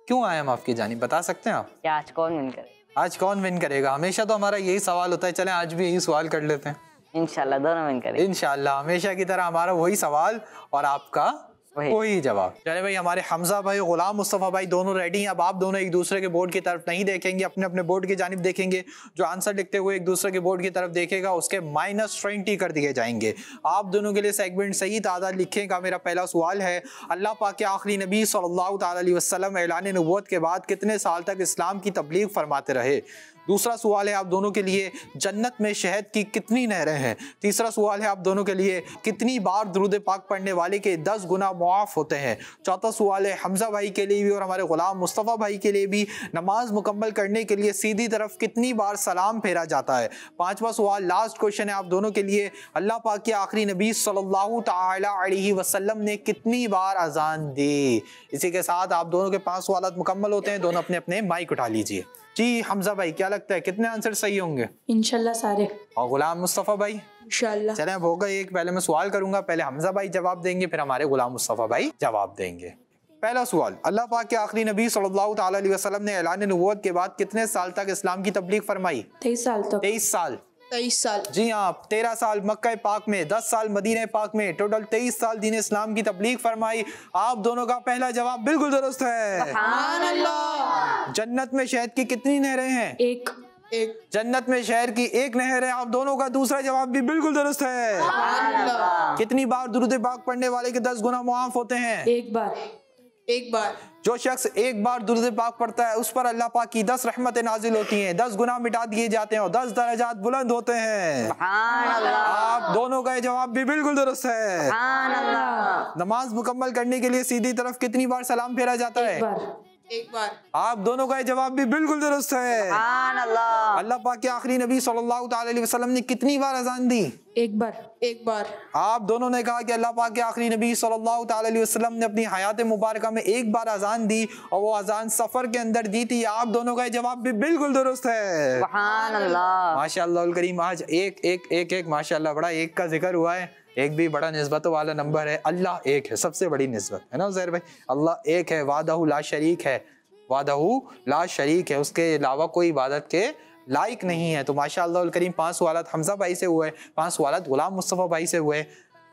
क्यों आए हम आपकी जानिब, बता सकते हैं आप? क्या आज कौन विन करेगा? आज कौन विन करेगा? हमेशा तो हमारा यही सवाल होता है, चलें आज भी यही सवाल कर लेते हैं। इंशाल्लाह दोनों विन करेंगे। इंशाल्लाह, हमेशा की तरह हमारा वही सवाल और आपका वही जवाब। चले भाई, हमारे हमजा भाई और गुलाम मुस्तफ़ा भाई दोनों रेडी हैं। अब आप दोनों एक दूसरे के बोर्ड की तरफ नहीं देखेंगे, अपने अपने बोर्ड की जानिब देखेंगे। जो आंसर लिखते हुए एक दूसरे के बोर्ड की तरफ देखेगा उसके -20 कर दिए जाएंगे। आप दोनों के लिए सेगमेंट सही तादाद लिखेगा। मेरा पहला सवाल है, अल्लाह पाक के आखिरी नबी सल्लल्लाहु अलैहि वसल्लम ऐलान नबूवत के बाद कितने साल तक इस्लाम की तबलीग फरमाते रहे? दूसरा सवाल है आप दोनों के लिए, जन्नत में शहद की कितनी नहरें हैं? तीसरा सवाल है आप दोनों के लिए, कितनी बार दुरूद पाक पढ़ने वाले के 10 गुना मुआफ होते हैं? चौथा सवाल है हमजा भाई के लिए भी और हमारे गुलाम मुस्तफ़ा भाई के लिए भी, नमाज मुकम्मल करने के लिए सीधी तरफ कितनी बार सलाम फेरा जाता है? पांचवा सवाल, लास्ट क्वेश्चन है आप दोनों के लिए, अल्लाह पाक के आखिरी नबी सल्लल्लाहु ताला अलैहि वसल्लम ने कितनी बार अजान दी? इसी के साथ आप दोनों के 5 सवाल मुकम्मल होते हैं। दोनों अपने अपने माइक उठा लीजिए। जी हमजा भाई, क्या लगता है कितने आंसर सही होंगे? इंशाल्लाह सारे। और गुलाम मुस्तफ़ा भाई? इंशाल्लाह। चलें, अब होगा एक, पहले मैं सवाल करूंगा, पहले हमजा भाई जवाब देंगे, फिर हमारे गुलाम मुस्तफ़ा भाई जवाब देंगे। पहला सवाल, अल्लाह पाक के आखिरी नबी सल्लल्लाहु ताला अलैहि वसल्लम ने ऐलान नबूवत के बाद कितने साल तक इस्लाम की तबलीग फरमाई? 23 साल तक। 23 साल। 23 साल। जी हाँ, 13 साल मक्का पाक में, 10 साल मदीना पाक में, टोटल 23 साल दीन इस्लाम की तबलीग फरमाई। आप दोनों का पहला जवाब बिल्कुल दुरुस्त है। सुभान अल्लाह। जन्नत में शहद की कितनी नहरें हैं? एक। जन्नत में शहर की 1 नहर है। आप दोनों का दूसरा जवाब भी बिल्कुल दुरुस्त है। सुभान अल्लाह। कितनी बार दुरूद पाक पढ़ने वाले के 10 गुना मुआफ होते हैं? एक बार। एक बार। जो शख्स एक बार दुरूद पाक पढ़ता है उस पर अल्लाह पाक की 10 रहमतें नाजिल होती हैं, 10 गुनाह मिटा दिए जाते हैं और 10 दर्जात बुलंद होते हैं। आप दोनों का जवाब भी बिल्कुल दुरुस्त है। नमाज मुकम्मल करने के लिए सीधी तरफ कितनी बार सलाम फेरा जाता है? एक बार। एक बार। आप दोनों का जवाब भी बिल्कुल दुरुस्त है। अल्लाह पाक के आखिरी नबी सल्लल्लाहु ताला अलैहि वसल्लम ने कितनी बार अजान दी? एक बार। एक बार। आप दोनों ने कहा कि अल्लाह पाक के आखिरी नबी सल्लल्लाहु ताला अलैहि वसल्लम ने अपनी हयात मुबारका में 1 बार अजान दी और वो अजान सफर के अंदर दी थी। आप दोनों का जवाब भी बिल्कुल दुरुस्त है। माशाअल्लाह करीम, आज एक माशाअल्लाह, बड़ा एक का जिक्र हुआ है। एक भी बड़ा निस्बत वाला नंबर है। अल्लाह एक है, सबसे बड़ी निस्बत है ना उज़ैर भाई। अल्लाह एक है, वादहू ला शरीक है, वादहू ला शरीक है, उसके अलावा कोई इबादत के लायक नहीं है। तो माशाअल्लाह करीम 5 सवाल हमजा भाई से हुए, 5 सवाल गुलाम मुस्तफ़ा भाई से हुए।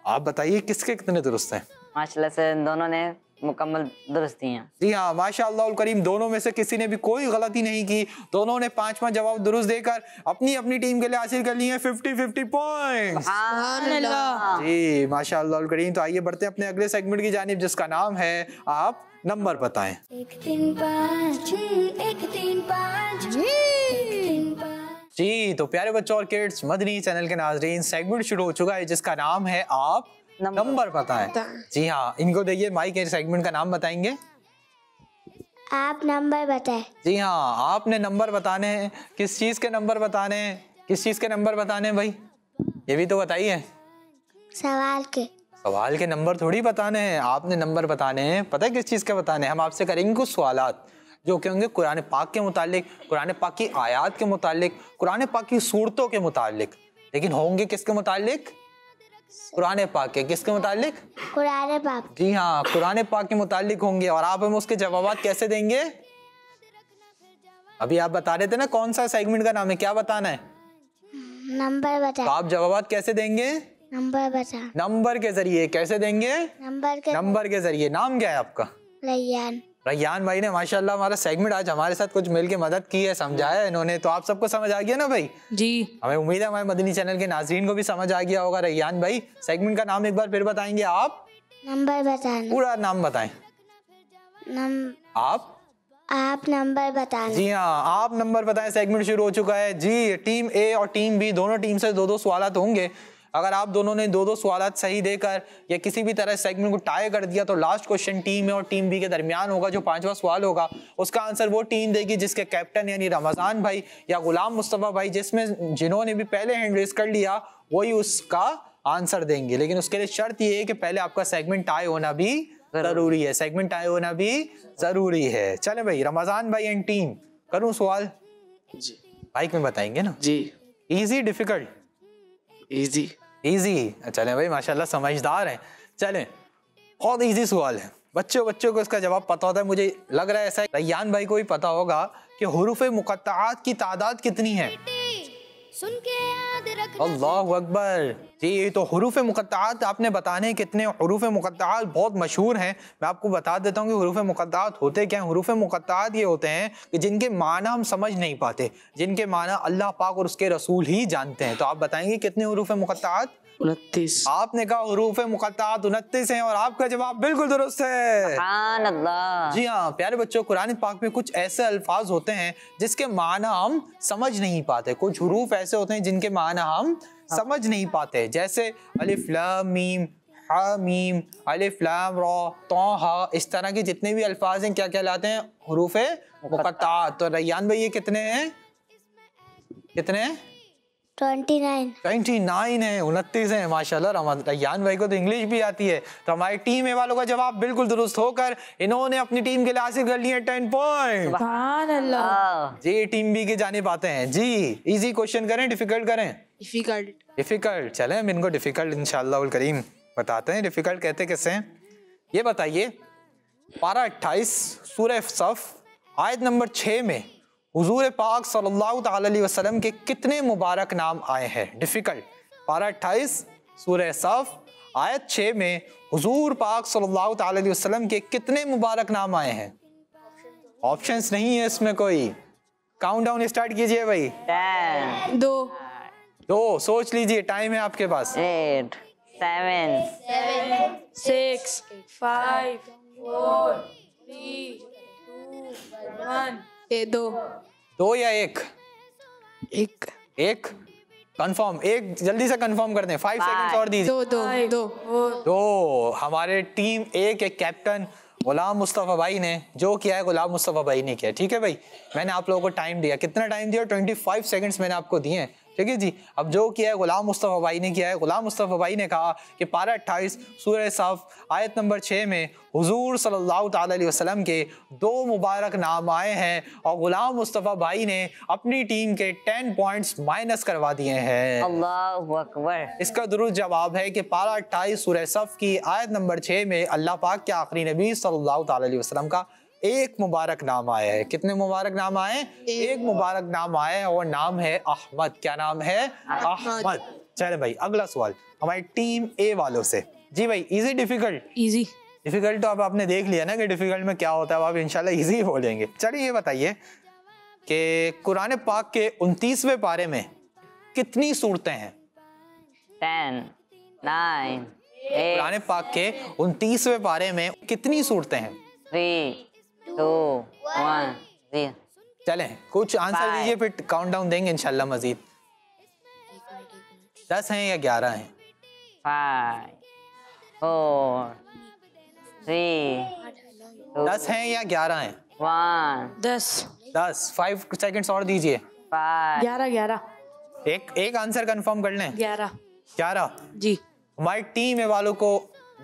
आप बताइए किसके कितने दुरुस्त हैं? माशाल्लाह से दोनों ने मुकम्मल दुरुस्ती हैं। जी हाँ, माशाअल्लाह करीम, दोनों में से किसी ने भी कोई गलती नहीं की। दोनों ने 5 जवाब दुरुस्त देकर अपनी अपनी टीम के लिए हासिल कर लिए 50-50 पॉइंट्स। जी माशाअल्लाह करीम। तो आइए बढ़ते हैं अपने अगले सेगमेंट की जानिब, जिसका नाम है आप नंबर बताएं। 1 3 5 1 3 5 1 3 5। जी, तो प्यारे बच्चों और किड्स, मदनी चैनल के नाजरीन, सेगमेंट शुरू हो चुका है जिसका नाम है आप नंबर बताएं। जी हाँ, इनको देखिए, माइक है, सेगमेंट का नाम बताएंगे। आप नंबर बताएं। जी हाँ, आपने नंबर बताने हैं। किस चीज के नंबर बताने हैं? किस चीज के नंबर बताने हैं भाई, ये भी तो बताइए। सवाल के। सवाल के नंबर थोड़ी बताने हैं, आपने नंबर बताने हैं। पता है किस चीज के बताने हैं? हम आपसे करेंगे कुछ सवालात जो कि होंगे कुरान पाक के मुतालिक, कुरान पाक की आयात के मुतालिक, कुरान पाक की सूरतों के मुतालिक। लेकिन होंगे किसके मुतालिक? कुरान पाक के। किसके मुतालिक? कुरान पाक। जी हाँ, कुरान पाक के मुतालिक होंगे। और आप हमें उसके जवाब कैसे देंगे? अभी आप बता रहे थे ना कौन सा सेगमेंट का नाम है, क्या बताना है? नंबर तो बता। आप जवाब कैसे देंगे? नंबर बता। नंबर के जरिए। कैसे देंगे? नंबर के जरिए। नाम क्या है आपका? रैयान। रैयान भाई ने माशाल्लाह हमारा सेगमेंट आज हमारे साथ कुछ मिलके मदद की है, समझाया है इन्होंने, तो आप सबको समझ आ गया ना भाई? जी। हमें उम्मीद है हमारे मदनी चैनल के नाज़रीन को भी समझ आ गया होगा। रैयान भाई, सेगमेंट का नाम एक बार फिर बताएंगे आप? नंबर बताना। पूरा नाम बताएं। आप नंबर बताना। जी हाँ, आप नंबर बताएं। सेगमेंट शुरू हो चुका है जी। टीम ए और टीम बी दोनों टीम से दो दो सवालात होंगे। अगर आप दोनों ने दो दो सवालात सही देकर या किसी भी तरह सेगमेंट को टाई कर दिया तो लास्ट क्वेश्चन टीम ए और टीम बी के दरमियान होगा। जो 5वां सवाल होगा उसका आंसर वो टीम देगी जिसके कैप्टन यानी रमजान भाई या गुलाम मुस्तफ़ा भाई जिन्होंने भी पहले हैंड रेस कर लिया वही उसका आंसर देंगे। लेकिन उसके लिए शर्त ये है कि पहले आपका सेगमेंट टाई होना भी जरूरी है। सेगमेंट टाई होना भी जरूरी है। चले भाई, रमजान भाई एंड टीम, करूं सवाल? जी। बाइक में बताएंगे ना? जी। Easy difficult? इजी। इजी। चले भाई माशाल्लाह समझदार हैं। चले, बहुत इजी सवाल है। बच्चों को इसका जवाब पता होता है। मुझे लग रहा है ऐसा रैयान भाई को भी पता होगा कि हुरूफ़े मुक़त्तआत की तादाद कितनी है। सुन के याद रखना। अल्लाहु अकबर जी। ये तो हुरूफ़े मुक़त्तआत आपने बताने कितने हुरूफ़े मुक़त्तआत बहुत मशहूर हैं। मैं आपको बता देता हूँ कि हुरूफ़े मुक़त्तआत होते क्या हैं। हुरूफ़े मुक़त्तआत ये होते हैं कि जिनके माना हम समझ नहीं पाते, जिनके माना अल्लाह पाक और उसके रसूल ही जानते हैं। तो आप बताएंगे कितने हुरूफ़े मुक़त्तआत? 29। आपने कहा हुरूफ़े मुक़त्तआत 29 हैं और आपका जवाब बिल्कुल दुरुस्त है। सुभान अल्लाह। जी हाँ प्यारे बच्चों, कुरान पाक में कुछ ऐसे अल्फाज होते हैं जिसके माना हम समझ नहीं पाते। कुछ हुरूफ ऐसे होते हैं जिनके माना हम समझ नहीं पाते, जैसे अलिफ लाम मीम, हा मीम, अलिफ लाम रा, तौहा, इस तरह के जितने भी अल्फाज हैं क्या कहलाते हैं? हुरूफ़े मुक़त्तआत। तो रैयान भाई ये कितने हैं? कितने हैं? 29 है, 29 है। माशाल्लाह रैयान भाई को तो इंग्लिश भी आती है। तो हमारी टीम ए वालों का जवाब बिल्कुल दुरुस्त होकर इन्होंने अपनी टीम के लिए हासिल कर लिए 10 पॉइंट। सुभान अल्लाह। जी, टीम बी के जाने पाते हैं जी। इजी क्वेश्चन करें डिफिकल्ट करें? डिफिकल्ट। चलें हम इनको डिफिकल्ट इंशाअल्लाह उल करीम बताते हैं। डिफिकल्ट कहते कैसे हैं ये बताइए। पारा 28 सूरह सफ आयत नंबर 6 में हुजूर पाक सल्लल्लाहु अलैहि वसल्लम के कितने मुबारक नाम आए हैं? डिफिकल्ट। पारा 28 सूरह सफ आयत 6 में हुजूर पाक सल्लल्लाहु अलैहि वसल्लम के कितने मुबारक नाम आए हैं? ऑप्शंस नहीं है इसमें कोई। काउंटडाउन स्टार्ट कीजिए भाई। 10, 2, सोच लीजिए, टाइम है आपके पास। 8, 7, 6, 5, 4, 3, 2, 1। 2 या 1? एक कंफर्म। एक जल्दी से कंफर्म कर दें। 5 सेकंड्स और दीजिए। 2। हमारे टीम ए के कैप्टन गुलाम मुस्तफ़ा भाई ने जो किया है, गुलाम मुस्तफ़ा भाई ने किया। ठीक है भाई, मैंने आप लोगों को टाइम दिया। कितना टाइम दिया? 25 सेकंड्स मैंने आपको दिए हैं। ठीक है जी। अब जो किया है गुलाम मुस्तफ़ा भाई ने किया है। गुलाम मुस्तफ़ा भाई ने कहा कि पारा 28 सूरह सफ आयत नंबर 6 में हुजूर सल्लल्लाहु अलैहि वसल्लम के 2 मुबारक नाम आए हैं और गुलाम मुस्तफ़ा भाई ने अपनी टीम के 10 पॉइंट्स माइनस करवा दिए हैं। अल्लाहु अकबर। इसका दुरुस्त जवाब है कि पारा 28 सूरह सफ की आयत नंबर 6 में अल्लाह पाक के आखिरी नबी सल्लल्लाहु अलैहि वसल्लम का एक मुबारक नाम आया है। कितने मुबारक नाम आए? एक मुबारक नाम आया है और नाम है अहमद। क्या नाम है? अहमद। चले भाई अगला सवाल हमारी टीम ए वालों से। जी भाई, इजी डिफिकल्ट? इजी। डिफिकल्ट तो अब आपने देख लिया ना कि डिफिकल्ट में क्या होता है। अब आप इंशाल्लाह इजी बोलेंगे। चलिए ये बताइए कि कुरान पाक के 29वें पारे में कितनी सूरतें हैं? 10, 9, 8, कुरान पाक के 29वें पारे में कितनी सूरतें हैं? 3, 2, 1, 0। चलें कुछ आंसर दीजिए, फिर काउंटडाउन देंगे इंशाल्लाह मजीद। 10 हैं या 11 हैं? 5, 4, 3, 10 हैं या 11 हैं? 1, 10, 5 सेकंड्स और दीजिए। 5, 11, एक आंसर कंफर्म कर लें। 11 जी। हमारी टीम ए वालों को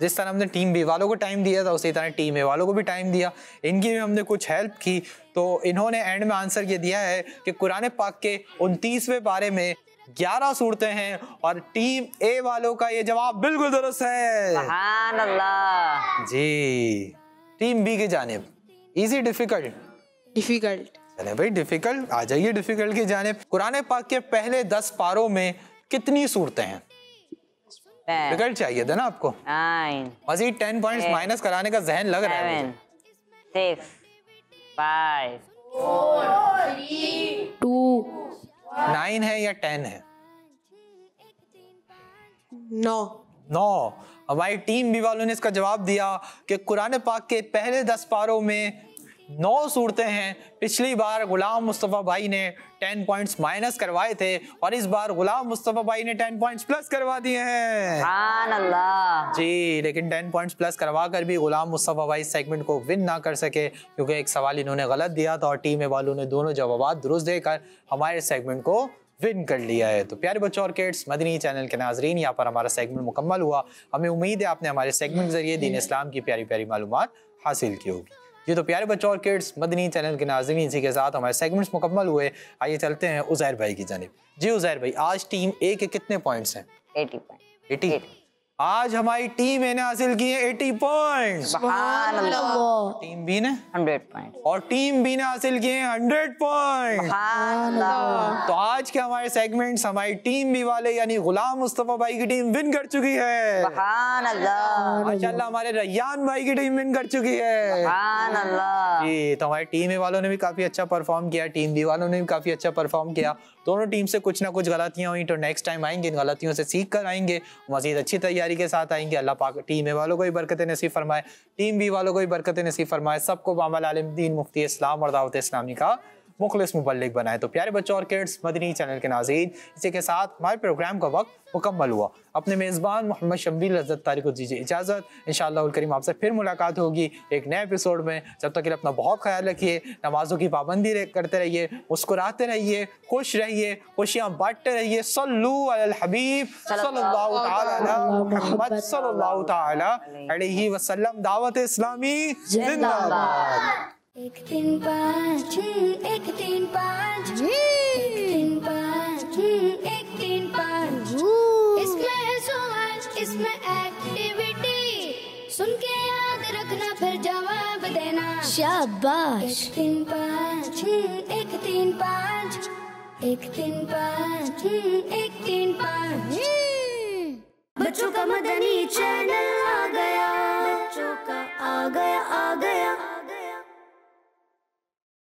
जिस तरह हमने टीम बी वालों को टाइम दिया था उसी तरह टीम ए वालों को भी टाइम दिया। इनकी भी हमने कुछ हेल्प की तो इन्होंने एंड में आंसर ये दिया है कि कुरान पाक के 29वें पारे में 11 सूरतें हैं और टीम ए वालों का ये जवाब बिल्कुल दुरुस्त है। सुभान अल्लाह। जी, टीम बी की जानिब इजी डिफिकल्ट? डिफिकल्ट। चले भाई डिफिकल्ट, आ जाइए डिफिकल्ट की जानिब। कुरान पाक के पहले 10 पारों में कितनी सूरतें हैं? डिफिकल्ट चाहिए था ना आपको। 9 मजीद 10 पॉइंट्स माइनस कराने का जहन लग रहा है मुझे। 7 6 5 2 9 है या 10 है? 9 9। हमारी टीम बी वालों ने इसका जवाब दिया कि कुरान पाक के पहले 10 पारों में 9 सूरतें हैं। पिछली बार गुलाम मुस्तफ़ा भाई ने 10 पॉइंट्स माइनस करवाए थे और इस बार गुलाम मुस्तफ़ा भाई ने 10 पॉइंट्स प्लस करवा दिए हैं। सुभान अल्लाह। जी, लेकिन 10 पॉइंट्स प्लस करवा कर भी गुलाम मुस्तफ़ा भाई इस सेगमेंट को विन ना कर सके क्योंकि एक सवाल इन्होंने गलत दिया था और टीम वालों ने दोनों जवाब दुरुस्त देकर हमारे सेगमेंट को विन कर लिया है। तो प्यारे बच्चों और किड्स, मदनी चैनल के नाजरीन, यहाँ पर हमारा सेगमेंट मुकम्मल हुआ। हमें उम्मीद है आपने हमारे सेगमेंट के जरिए दीन इस्लाम की प्यारी प्यारी मालूमात हासिल की होगी। जी तो प्यारे बच्चों और किड्स, मदनी चैनल के नाज़रीन, इसी के साथ हमारे सेगमेंट्स मुकम्मल हुए। आइए चलते हैं उज़ैर भाई की जानिब। जी उज़ैर भाई, आज टीम ए के कितने पॉइंट्स हैं? 80 पॉइंट। 80। आज हमारी टीम ए ने हासिल किए 80 पॉइंट्स। सुभान अल्लाह। टीम बी ने 100 पॉइंट। और टीम बी ने हासिल किए 100 पॉइंट। सुभान अल्लाह। तो आज के हमारे सेगमेंट्स हमारी टीम बी वाले यानी गुलाम मुस्तफ़ा भाई की टीम विन कर चुकी है। सुभान अल्लाह। माशाल्लाह हमारे रैयान भाई की टीम विन कर चुकी है। सुभान अल्लाह। जी, तो हमारी टीम ए वालों ने भी काफी अच्छा परफॉर्म किया, टीम बी वालों ने भी काफी अच्छा परफॉर्म किया। दोनों टीम से कुछ ना कुछ गलतियां हुई, तो नेक्स्ट टाइम आएंगे इन गलतियों से सीख कर आएंगे, मजीद अच्छी तैयारी के साथ आएंगे। अल्लाह पाक टीम ए वालों को भी बरकत नसीब फरमाए, टीम बी वालों को भी बरकत नसीब फरमाए, सबको मामल आलिम दीन मुफ्ती इस्लाम और दावत इस्लामी का मुखलिस मुबल्लिग बनाए। तो प्यारे बच्चों और किड्स, मदनी चैनल के नाज़रीन, इसी के साथ हमारे प्रोग्राम का वक्त मुकम्मल हुआ। अपने मेज़बान मोहम्मद शब्बीर लज़्ज़त तारिक को दीजिए इजाज़त। इंशाअल्लाह उल करीम आपसे फिर मुलाकात होगी एक नए एपिसोड में। जब तक के लिए अपना बहुत ख्याल रखिए, नमाजों की पाबंदी करते रहिए, मुस्कुराते रहिए, खुश रहिए, खुशियाँ बांटते रहिए। सल्लू अलल हबीब सल्लल्लाहु तआला अला मुहम्मद सल्लल्लाहु तआला अलैहि वसल्लम। दावत इस्लामी जिंदाबाद। 1 3 5 1 3 5 1 3 5 1 3 5। इसमें है सवाल, इसमें एक्टिविटी, सुन के याद रखना फिर जवाब देना। शाबाश। 1 3 5 1 3 5 1 3 5 1 3 5। बच्चों का मदनी चैनल आ गया, बच्चों का आ गया